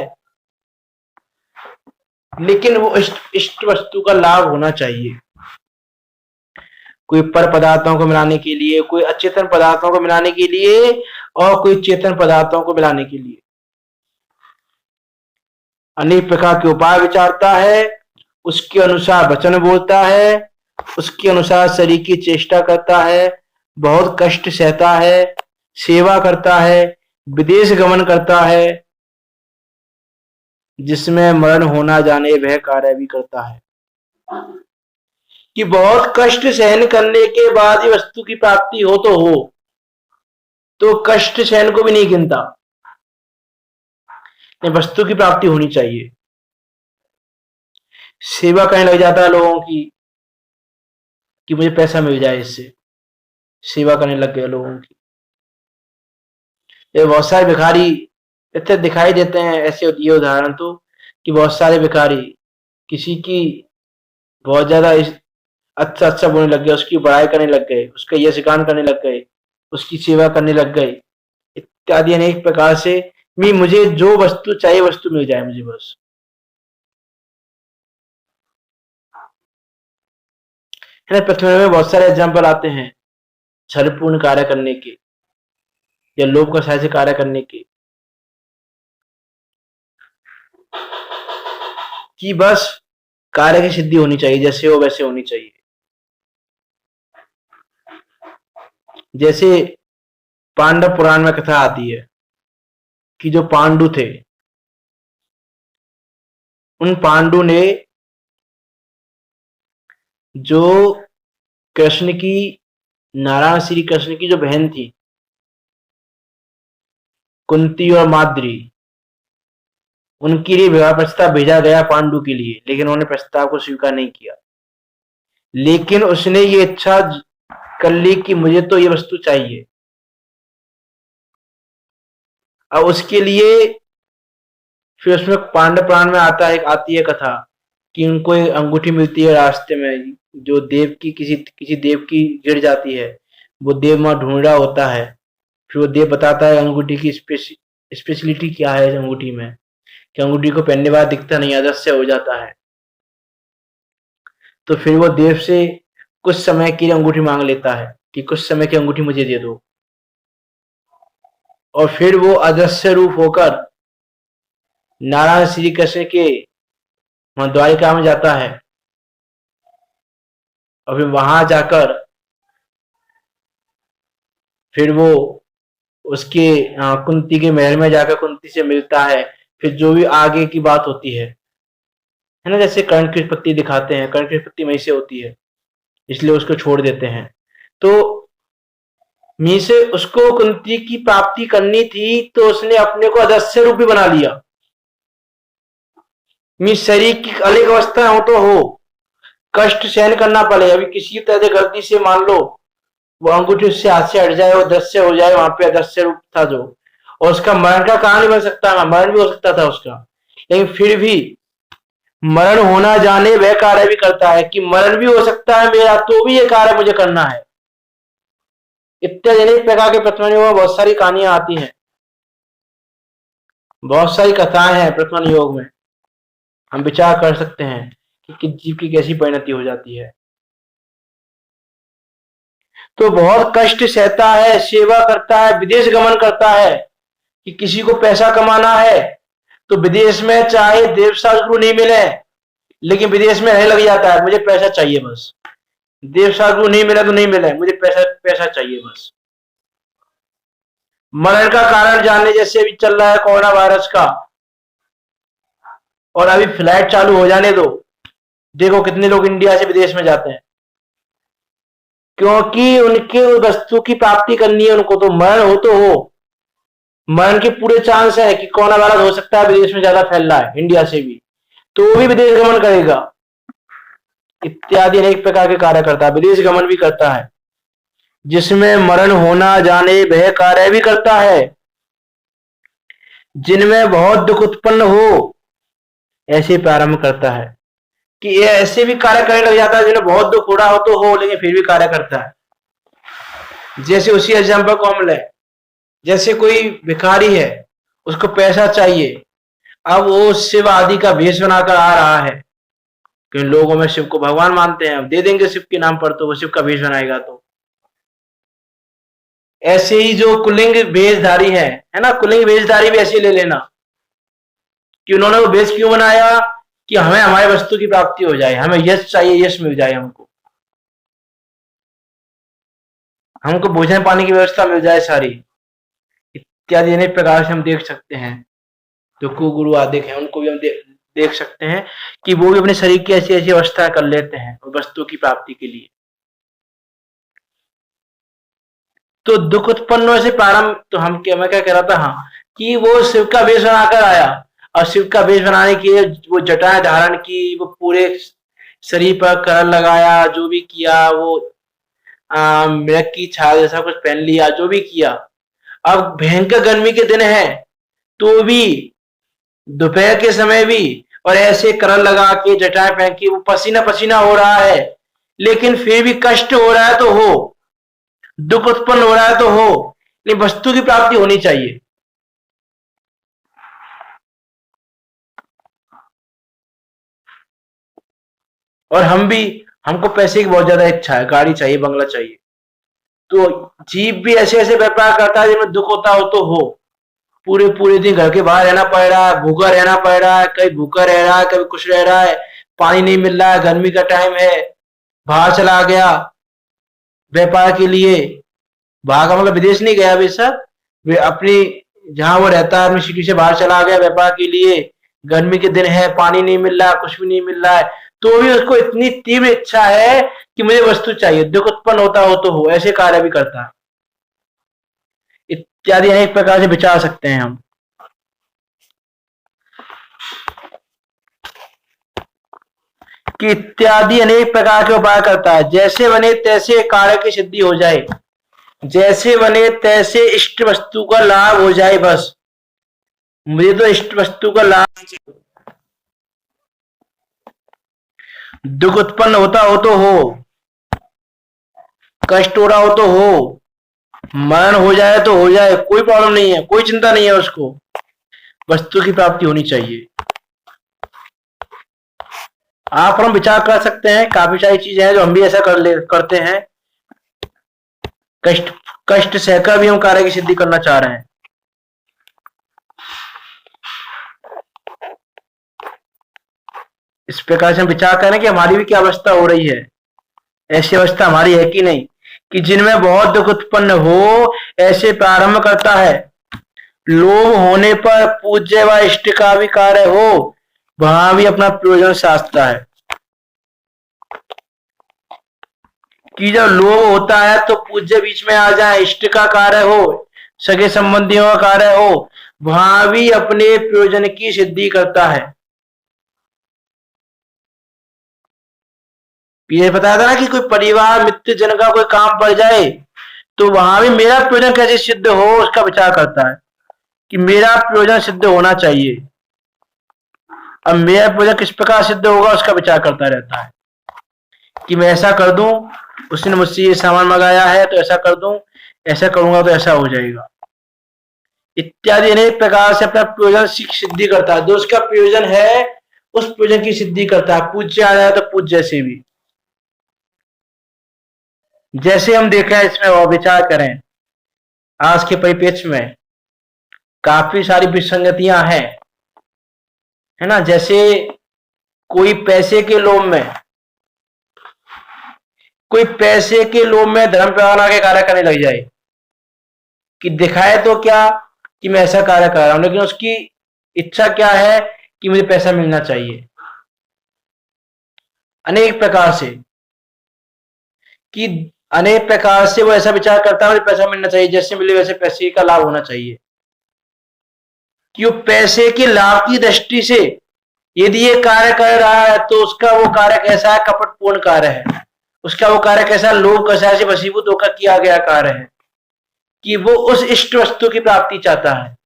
Speaker 1: लेकिन वो इष्ट वस्तु का लाभ होना चाहिए। कोई पर पदार्थों को मिलाने के लिए, कोई अचेतन पदार्थों को मिलाने के लिए, और कोई चेतन पदार्थों को मिलाने के लिए अनेक प्रकार के उपाय विचारता है, उसके अनुसार वचन बोलता है, उसके अनुसार शरीर की चेष्टा करता है, बहुत कष्ट सहता है, सेवा करता है, विदेश गमन करता है, जिसमें मरण होना जाने वह कार्य भी करता है। कि बहुत कष्ट सहन करने के बाद ही वस्तु की प्राप्ति हो तो हो, तो कष्ट सहन को भी नहीं गिनता, वस्तु की प्राप्ति होनी चाहिए। सेवा करने लग जाता है लोगों की कि मुझे पैसा मिल जाए, इससे सेवा करने लग गए लोगों की। ये बहुत सारे भिखारी इतने दिखाई देते हैं, ऐसे ये उदाहरण तो कि बहुत सारे भिखारी किसी की बहुत ज्यादा अच्छा अच्छा बोलने लग गए, उसकी बड़ाई करने लग गए, उसका यश गान करने लग गए, उसकी सेवा करने लग गए, इत्यादि अनेक प्रकार से। मुझे जो वस्तु चाहिए वस्तु मिल जाए मुझे बस। है ना, पृथ्वी में बहुत सारे एग्जाम्पल आते हैं छलपूर्ण कार्य करने के या लोभ का सहाय से कार्य करने के, कि बस कार्य की सिद्धि होनी चाहिए, जैसे हो वैसे होनी चाहिए। जैसे पांडव पुराण में कथा आती है कि जो पांडु थे, उन पांडु ने जो कृष्ण की, नारायण श्री कृष्ण की जो बहन थी कुंती और माद्री, उनके लिए विवाह प्रस्ताव भेजा गया पांडु के लिए, लेकिन उन्होंने प्रस्ताव को स्वीकार नहीं किया। लेकिन उसने ये इच्छा कर ली कि मुझे तो ये वस्तु चाहिए। अब उसके लिए फिर उसमें पांडव पुराण में आती है कथा कि उनको एक अंगूठी मिलती है रास्ते में, जो देव की किसी देव की गिर जाती है। वो देव वहां ढूंढ रहा होता है, फिर वो देव बताता है अंगूठी की स्पेशलिटी क्या है इस अंगूठी में, कि अंगूठी को पहनने बाद दिखता नहीं, अदृश्य हो जाता है। तो फिर वो देव से कुछ समय की अंगूठी मांग लेता है कि कुछ समय की अंगूठी मुझे दे दो, और फिर वो अदृश्य रूप होकर नारायण श्री कृष्ण के वहां द्वारिका में जाता है, और फिर वहां जाकर फिर वो उसके कुंती के महल में जाकर कुंती से मिलता है, फिर जो भी आगे की बात होती है ना, जैसे कर्ण की उत्पत्ति दिखाते हैं, कर्ण की उत्पत्ति वहीं से होती है, इसलिए उसको छोड़ देते हैं। तो मी से उसको कुंती की प्राप्ति करनी थी, तो उसने अपने को अदृश्य रूपी बना लिया। मी शरीर की अलग अवस्था हो तो हो, कष्ट सहन करना पड़े। अभी किसी तरह से गलती से मान लो वो अंगूठी उससे हाथ से हट जाए, वो दृश्य हो जाए, वहां पे अदृश्य रूप था जो, और उसका मरण का कारण नहीं बन सकता था, मरण भी हो सकता था उसका, लेकिन फिर भी मरण होना जाने वह कार्य भी करता है कि मरण भी हो सकता है मेरा, तो भी ये कार्य मुझे करना है। इत्यादि अनेक प्रकार के प्रथम योग में बहुत सारी कहानियां आती हैं, बहुत सारी कथाएं हैं प्रथम योग में। हम विचार कर सकते हैं कि किस जीव की कैसी परिणति हो जाती है। तो बहुत कष्ट सहता है, सेवा करता है, विदेश गमन करता है कि किसी को पैसा कमाना है तो विदेश में चाहे देवशास्त्र नहीं मिले, लेकिन विदेश में रहने लग जाता है, मुझे पैसा चाहिए बस, देवशास्त्र नहीं मिला तो नहीं मिला, मुझे पैसा पैसा चाहिए बस। मरण का कारण जानने, जैसे अभी चल रहा है कोरोना वायरस का, और अभी फ्लाइट चालू हो जाने दो, देखो कितने लोग इंडिया से विदेश में जाते हैं, क्योंकि उनके वस्तु की प्राप्ति करनी है उनको, तो मरण हो तो हो, मरण के पूरे चांस है कि कोरोना वायरस हो सकता है विदेश में ज्यादा फैल रहा है इंडिया से भी, तो वो भी विदेश गमन करेगा। इत्यादि अनेक प्रकार के कार्य करता है, विदेश गमन भी करता है, जिसमें मरण होना जाने वह कार्य भी करता है, जिनमें बहुत दुख उत्पन्न हो ऐसे प्रारंभ करता है, कि ये ऐसे भी कार्य करने लग जाता है जिन्हें बहुत दुख हो रहा हो तो हो, लेकिन फिर भी कार्य करता है। जैसे उसी एग्जाम्पल को हम लें, जैसे कोई भिखारी है, उसको पैसा चाहिए, अब वो शिव आदि का भेष बनाकर आ रहा है, क्योंकि लोगों में शिव को भगवान मानते हैं, दे देंगे शिव के नाम पर, तो वो शिव का भेष बनाएगा। तो ऐसे ही जो कुलिंग भेषधारी है ना, कुलिंग भेषधारी भी ऐसे ले लेना कि उन्होंने वो भेष क्यों बनाया, कि हमें हमारे वस्तु की प्राप्ति हो जाए, हमें यश चाहिए, यश मिल जाए, हमको भोजन पानी की व्यवस्था मिल जाए सारी, इत्यादि अनेक प्रकार से हम देख सकते हैं। जो कुगुरु आदि हैं उनको भी हम देख सकते हैं कि वो भी अपने शरीर की ऐसी ऐसी अवस्था कर लेते हैं वस्तु की प्राप्ति के लिए। तो दुख उत्पन्न से प्रारंभ, तो मैं क्या कह रहा था, हाँ, कि वो शिव का वेश बनाकर आया, और शिव का वेश बनाने के लिए वो जटाएं धारण की, वो पूरे शरीर पर कलर लगाया, जो भी किया, वो मृग की छाल जैसा कुछ पहन लिया, जो भी किया। अब भयंकर गर्मी के दिन है, तो भी दोपहर के समय भी, और ऐसे कलर लगा के जटाएं पहन के वो पसीना पसीना हो रहा है, लेकिन फिर भी कष्ट हो रहा है तो हो, दुख उत्पन्न हो रहा है तो हो, लेकिन वस्तु की प्राप्ति होनी चाहिए। और हमको पैसे की बहुत ज्यादा इच्छा है, गाड़ी चाहिए, बंगला चाहिए, तो जीव भी ऐसे ऐसे व्यापार करता है जिसमें दुख होता हो तो हो, पूरे पूरे दिन घर के बाहर रहना पड़ रहा है, भूखा रहना पड़ रहा है, कभी भूखा रह रहा है, कभी कुछ रह रहा है, पानी नहीं मिल रहा है, गर्मी का टाइम है, बाहर चला गया व्यापार के लिए, बाहर का मतलब विदेश नहीं गया बेशक, वे अपनी जहां वो रहता है अपनी सिटी से बाहर चला गया व्यापार के लिए, गर्मी के दिन है, पानी नहीं मिल रहा, कुछ भी नहीं मिल रहा है, तो भी उसको इतनी तीव्र इच्छा है कि मुझे वस्तु चाहिए, दुख उत्पन्न होता हो तो हो, ऐसे कार्य भी करता है। इत्यादि अनेक प्रकार से विचार सकते हैं हम, कि इत्यादि अनेक प्रकार के उपाय करता है, जैसे बने तैसे कार्य की सिद्धि हो जाए, जैसे बने तैसे इष्ट वस्तु का लाभ हो जाए, बस मुझे तो इष्ट वस्तु का लाभ, दुख उत्पन्न होता हो तो हो, कष्ट हो रहा हो तो हो, मरण हो जाए तो हो जाए, कोई प्रॉब्लम नहीं है, कोई चिंता नहीं है उसको, वस्तु की प्राप्ति होनी चाहिए। आप हम विचार कर सकते हैं, काफी सारी चीजें हैं जो हम भी ऐसा करते हैं, कष्ट कष्ट सहकर भी हम कार्य की सिद्धि करना चाह रहे हैं। इस प्रकार से हम विचार करें कि हमारी भी क्या अवस्था हो रही है, ऐसी अवस्था हमारी है कि नहीं, कि जिनमें बहुत दुख उत्पन्न हो, ऐसे प्रारंभ करता है। लोभ होने पर पूज्य व इष्ट का भी कार्य हो, वहां भी अपना प्रयोजन साधता है। कि जब लोभ होता है तो पूज्य बीच में आ जाए, इष्ट का कार्य हो, सगे संबंधियों का कार्य हो, वहां भी अपने प्रयोजन की सिद्धि करता है। ये बताया था ना कि कोई परिवार मित्र जन का कोई काम पड़ जाए तो वहां भी मेरा प्रयोजन कैसे सिद्ध हो उसका विचार करता है कि मेरा प्रयोजन सिद्ध होना चाहिए। अब मेरा प्रयोजन किस प्रकार सिद्ध होगा उसका विचार करता रहता है कि मैं ऐसा कर दूं, उसने मुझसे ये सामान मंगाया है तो ऐसा कर दूं, ऐसा करूंगा तो ऐसा हो जाएगा, इत्यादि अनेक प्रकार से अपना प्रयोजन सिद्धि करता है। जो उसका प्रयोजन है उस प्रयोजन की सिद्धि करता है। पूज्य आ जाए तो पूज्य से भी, जैसे हम देखा है इसमें और विचार करें, आज के परिप्रेक्ष्य में काफी सारी विसंगतियां हैं, है ना। जैसे कोई पैसे के लोभ में, कोई पैसे के लोभ में धर्म प्रताड़ना के कार्य करने लग जाए कि दिखाए तो क्या कि मैं ऐसा कार्य कर रहा हूं, लेकिन उसकी इच्छा क्या है कि मुझे पैसा मिलना चाहिए। अनेक प्रकार से कि अनेक प्रकार से वो ऐसा विचार करता है मुझे पैसा मिलना चाहिए, जैसे मिले वैसे पैसे का लाभ होना चाहिए। कि वो पैसे के लाभ की दृष्टि से यदि ये कार्य कर रहा है तो उसका वो कार्य कैसा है, कपटपूर्ण कार्य है। उसका वो कार्य कैसा, लोभ कैसा से वशीभूत होकर किया गया कार्य है कि वो उस इष्ट वस्तु की प्राप्ति चाहता है।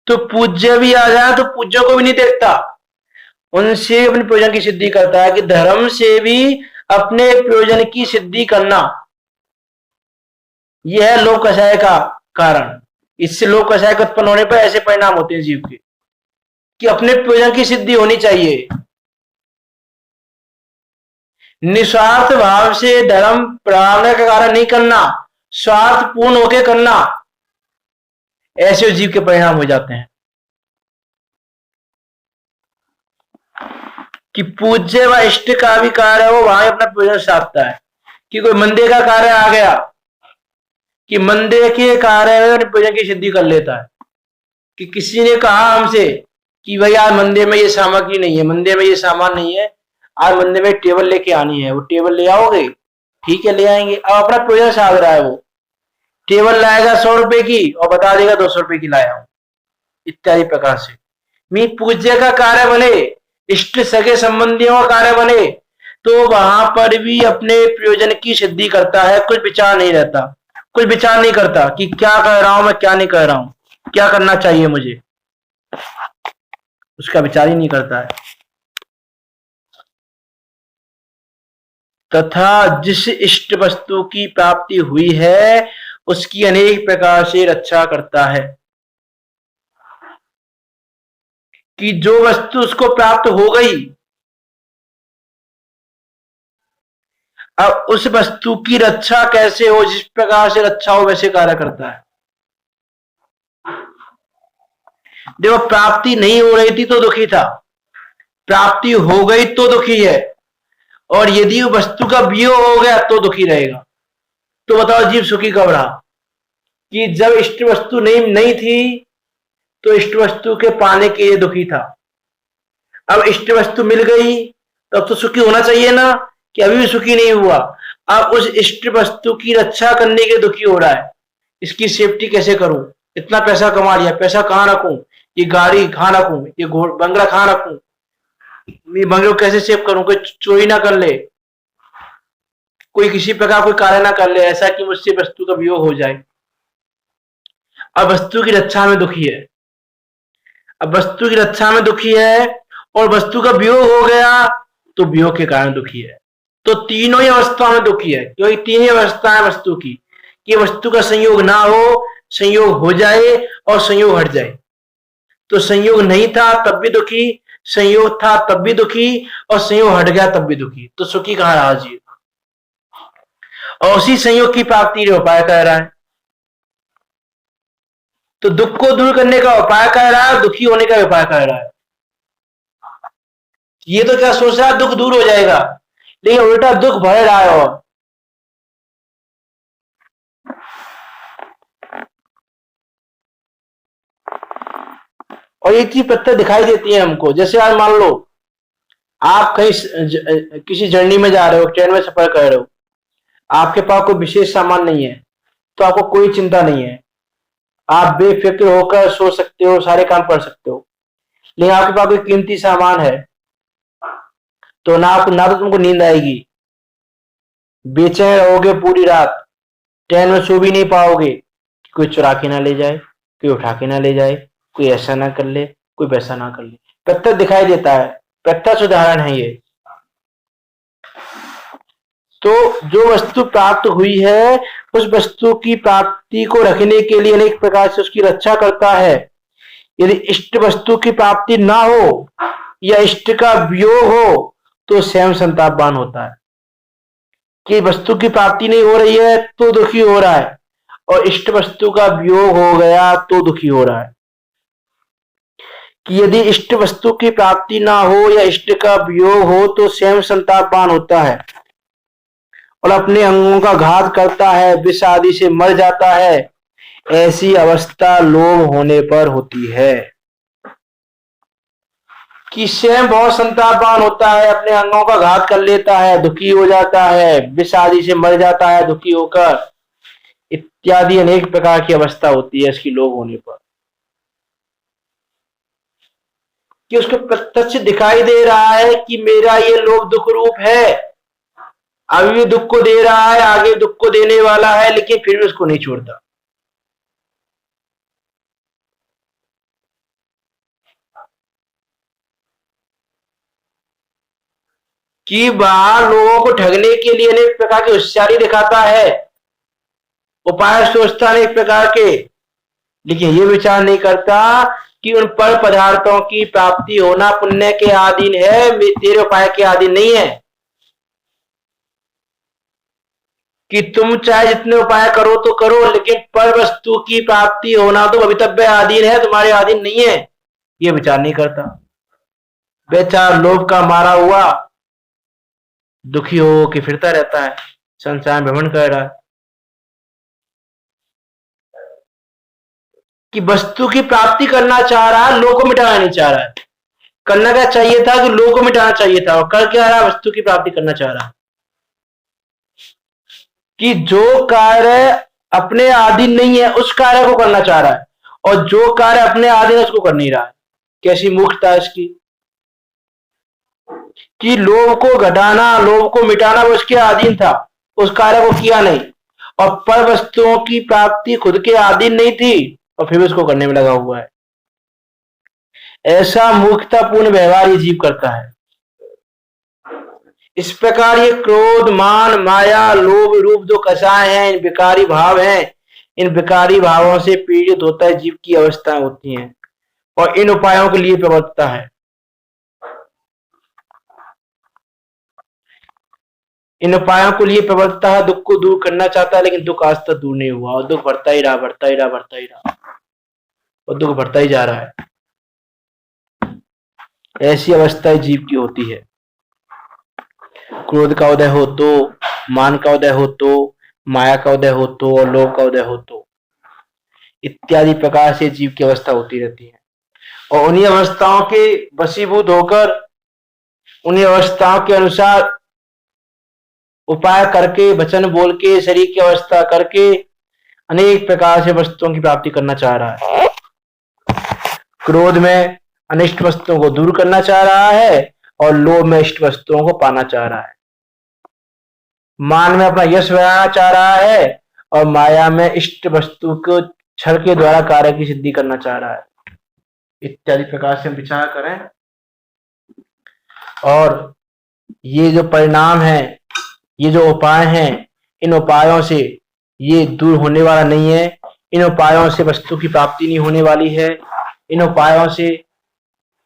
Speaker 1: तो पूज्य भी आ जाए तो पूज्य को भी नहीं देखता, उनसे अपने प्रयोजन की सिद्धि करता है। कि धर्म से भी अपने प्रयोजन की सिद्धि करना, यह है लोक कषाय का कारण। इससे लोक कषाय के उत्पन्न होने पर ऐसे परिणाम होते हैं जीव के कि अपने प्रयोजन की सिद्धि होनी चाहिए। निस्वार्थ भाव से धर्म प्रारंभ का कार्य नहीं करना, स्वार्थ पूर्ण होकर करना, ऐसे जीव के परिणाम हो जाते हैं। कि पूज्य व इष्ट का भी कार्य हो, वहां अपना प्रयोजन साधता है। कि कोई मंदिर का कार्य आ गया कि मंदिर के कार्य में प्रयोजन की सिद्धि कर लेता है। कि किसी ने कहा हमसे कि भाई आज मंदिर में ये सामग्री नहीं है, मंदिर में ये सामान नहीं है, आज मंदिर में टेबल लेके आनी है, वो टेबल ले आओगे? ठीक है ले आएंगे। अब अपना प्रयोजन साध रहा है, वो टेबल लाएगा 100 रुपए की और बता देगा 200 रुपए की लाया हूं, इत्यादि प्रकार से। मी पूज्य का कार्य बने, इष्ट सगे संबंधियों का कार्य बने, तो वहां पर भी अपने प्रयोजन की सिद्धि करता है। कुछ विचार नहीं रहता, कुछ विचार नहीं करता कि क्या कर रहा हूं मैं, क्या नहीं कर रहा हूं, क्या करना चाहिए मुझे, उसका विचार ही नहीं करता है। तथा जिस इष्ट वस्तु की प्राप्ति हुई है उसकी अनेक प्रकार से रक्षा करता है। कि जो वस्तु उसको प्राप्त हो गई, अब उस वस्तु की रक्षा कैसे हो, जिस प्रकार से रक्षा हो वैसे कार्य करता है। देखो प्राप्ति नहीं हो रही थी तो दुखी था, प्राप्ति हो गई तो दुखी है, और यदि वस्तु का वियोग हो गया तो दुखी रहेगा। तो बताओ जीव सुखी कब रहा? कि जब इष्ट वस्तु नहीं थी तो इष्ट वस्तु के पाने के लिए दुखी था, अब इष्ट वस्तु मिल गई तब तो सुखी होना चाहिए ना, कि अभी भी सुखी नहीं हुआ। अब उस इष्ट वस्तु की रक्षा करने के दुखी हो रहा है, इसकी सेफ्टी कैसे करूं, इतना पैसा कमा लिया, पैसा कहां रखूं, ये गाड़ी कहां रखूं, ये बंगला कहां रखूं, ये बंगले को कैसे सेव करूं, कोई चोरी ना कर ले, कोई किसी प्रकार कोई कार्य ना कर ले ऐसा कि मुझसे वस्तु का वियोग हो जाए। अब वस्तु की रक्षा में दुखी है, अब वस्तु की रक्षा में दुखी है और वस्तु का वियोग हो गया तो वियोग के कारण दुखी है। तो तीनों ही अवस्था में दुखी है, क्योंकि तीन ही अवस्थाएं वस्तु की, कि वस्तु का संयोग ना हो, संयोग हो जाए और संयोग हट जाए। तो संयोग नहीं था तब भी दुखी, संयोग था तब भी दुखी, और संयोग हट गया तब भी दुखी। तो सुखी कहां रहा जीव? और उसी संयोग की प्राप्ति का उपाय कह रहा है। तो दुख को दूर करने का उपाय कह रहा है, दुखी होने का उपाय कह रहा है। ये तो क्या सोच रहा है दुख दूर हो जाएगा, लेकिन उल्टा दुख भर रहा है। और ये चीज प्रत्यक्ष दिखाई देती है हमको। जैसे आज मान लो आप कहीं किसी जर्नी में जा रहे हो, ट्रेन में सफर कर रहे हो, आपके पास कोई विशेष सामान नहीं है, तो आपको कोई चिंता नहीं है, आप बेफिक्र होकर सो सकते हो, सारे काम कर सकते हो। लेकिन आपके पास कोई कीमती सामान है तो ना तो तुमको नींद आएगी, बेचैन रहोगे पूरी रात, ट्रेन में सो भी नहीं पाओगे, कोई चुरा के ना ले जाए, कोई उठा के ना ले जाए, कोई ऐसा ना कर ले, कोई वैसा ना कर ले। प्रत्यक्ष दिखाई देता है, प्रत्यक्ष उदाहरण है ये। तो जो वस्तु प्राप्त हुई है, उस वस्तु की प्राप्ति को रखने के लिए अनेक प्रकार से उसकी रक्षा करता है। यदि इष्ट वस्तु की प्राप्ति ना हो या इष्ट का वियोग हो तो स्वयं संतापवान होता है कि वस्तु की प्राप्ति नहीं हो रही है तो दुखी हो रहा है, और इष्ट वस्तु का वियोग हो गया तो दुखी हो रहा है। कि यदि इष्ट वस्तु की प्राप्ति ना हो या इष्ट का वियोग हो तो स्वयं संतापवान होता है और अपने अंगों का घात करता है, विष आदि से मर जाता है। ऐसी अवस्था लोभ होने पर होती है कि स्वयं बहुत संतापवान होता है, अपने अंगों का घात कर लेता है, दुखी हो जाता है, विष आदि से मर जाता है दुखी होकर, इत्यादि अनेक प्रकार की अवस्था होती है इसकी लोभ होने पर। कि उसको प्रत्यक्ष दिखाई दे रहा है कि मेरा ये लोभ दुख रूप है, अभी भी दुख को दे रहा है, आगे दुख को देने वाला है, लेकिन फिर भी उसको नहीं छोड़ता। कि बाहर लोगों को ठगने के लिए अनेक प्रकार की होशियारी दिखाता है, उपाय सोचता अनेक प्रकार के, लेकिन ये विचार नहीं करता कि उन पर पदार्थों की प्राप्ति होना पुण्य के अधीन है, तेरे उपाय के अधीन नहीं है। कि तुम चाहे जितने उपाय करो तो करो, लेकिन पर वस्तु की प्राप्ति होना तो भवितव्य अधीन है, तुम्हारे अधीन नहीं है, ये विचार नहीं करता। बेचारा लोभ का मारा हुआ दुखी हो के फिरता रहता है, संसार भ्रमण कर रहा है। कि वस्तु की प्राप्ति करना चाह रहा है, लोग को मिटाना नहीं चाह रहा है। करना क्या चाहिए था कि लोग को मिटाना चाहिए था, और कर क्या रहा है, वस्तु की प्राप्ति करना चाह रहा है। कि जो कार्य अपने अधीन नहीं है उस कार्य को करना चाह रहा है, और जो कार्य अपने अधीन है उसको कर नहीं रहा है। कैसी मूर्खता है इसकी। कि लोभ को घटाना, लोभ को मिटाना वो उसके अधीन था, उस कार्य को किया नहीं, और पर वस्तुओं की प्राप्ति खुद के अधीन नहीं थी और फिर उसको करने में लगा हुआ है। ऐसा मूर्खतापूर्ण व्यवहार ये जीव करता है। इस प्रकार ये क्रोध, मान, माया, लोभ रूप जो कषाय हैं, इन विकारी भाव हैं, इन विकारी भावों से पीड़ित होता है जीव की अवस्थाएं होती हैं, और इन उपायों के लिए प्रवर्तता है। इन उपायों को लिए प्रवर्तता है, दुख को दूर करना चाहता है, लेकिन दुख आज तक दूर नहीं हुआ, और दुख बढ़ता ही रहा, बढ़ता ही रहा, बढ़ता ही रहा, और दुख बढ़ता ही जा रहा है। ऐसी अवस्था जीव की होती है। क्रोध का उदय हो तो, मान का उदय हो तो, माया का उदय हो तो, और लोभ का उदय हो तो, इत्यादि प्रकार से जीव की अवस्था होती रहती है। और उन्हीं अवस्थाओं के वशीभूत होकर, उन्हीं अवस्थाओं के अनुसार उपाय करके, वचन बोल के, शरीर की अवस्था करके अनेक प्रकार से वस्तुओं की प्राप्ति करना चाह रहा है। क्रोध में अनिष्ट वस्तुओं को दूर करना चाह रहा है, और लोभ में इष्ट वस्तुओं को पाना चाह रहा है। मान में अपना यश बढ़ाना चाह रहा है, और माया में इष्ट वस्तु को छल के द्वारा कार्य की सिद्धि करना चाह रहा है। इत्यादि प्रकार से हम विचार करें, और ये जो परिणाम है, ये जो उपाय हैं, इन उपायों से ये दूर होने वाला नहीं है, इन उपायों से वस्तु की प्राप्ति नहीं होने वाली है, इन उपायों से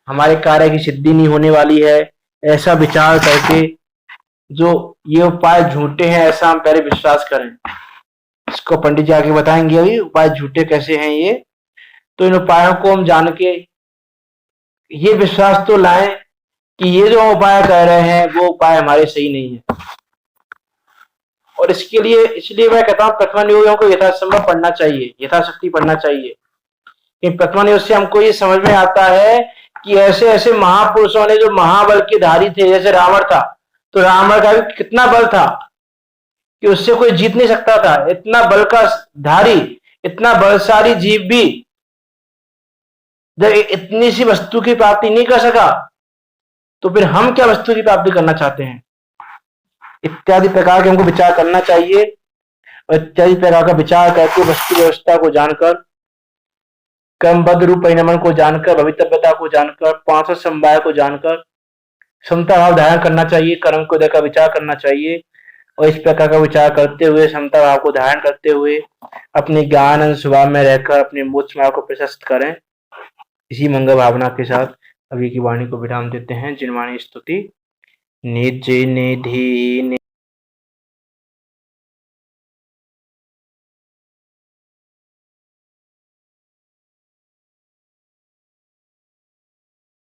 Speaker 1: हमारे कार्य की सिद्धि नहीं होने वाली है। ऐसा विचार करके जो ये उपाय झूठे हैं ऐसा हम पहले विश्वास करें। इसको पंडित जी आगे बताएंगे अभी उपाय झूठे कैसे हैं ये। तो इन उपायों को हम जान के ये विश्वास तो लाएं कि ये जो हम उपाय कर रहे हैं वो उपाय हमारे सही नहीं है। और इसके लिए इसलिए मैं कहता हूँ प्रथमा नियोगों को यथासंभव पढ़ना चाहिए, यथाशक्ति पढ़ना चाहिए। कि प्रथमा नियोग से हमको ये समझ में आता है कि ऐसे ऐसे महापुरुषों ने जो महाबल के धारी थे, जैसे रावण था, तो रावण का भी कितना बल था कि उससे कोई जीत नहीं सकता था। इतना बल का धारी, इतना बलशाली जीव भी जब इतनी सी वस्तु की प्राप्ति नहीं कर सका, तो फिर हम क्या वस्तु की प्राप्ति करना चाहते हैं? इत्यादि प्रकार के हमको विचार करना चाहिए। और इत्यादि प्रकार का विचार करके वस्तु व्यवस्था को जानकर, क्रमबद्ध रूप परिणमन को जानकर, भवितव्यता को जानकर, पांचों समवाय को जानकर समता भाव धारण करना चाहिए, कर्म को देखकर विचार करना चाहिए। और इस प्रकार का विचार करते हुए, समता भाव को धारण करते हुए अपने ज्ञान स्वभाव में रहकर अपने मोक्ष मार्ग को प्रशस्त करें। इसी मंगल भावना के साथ अभी की वाणी को विराम देते हैं। जिनवाणी स्तुति। निज निधि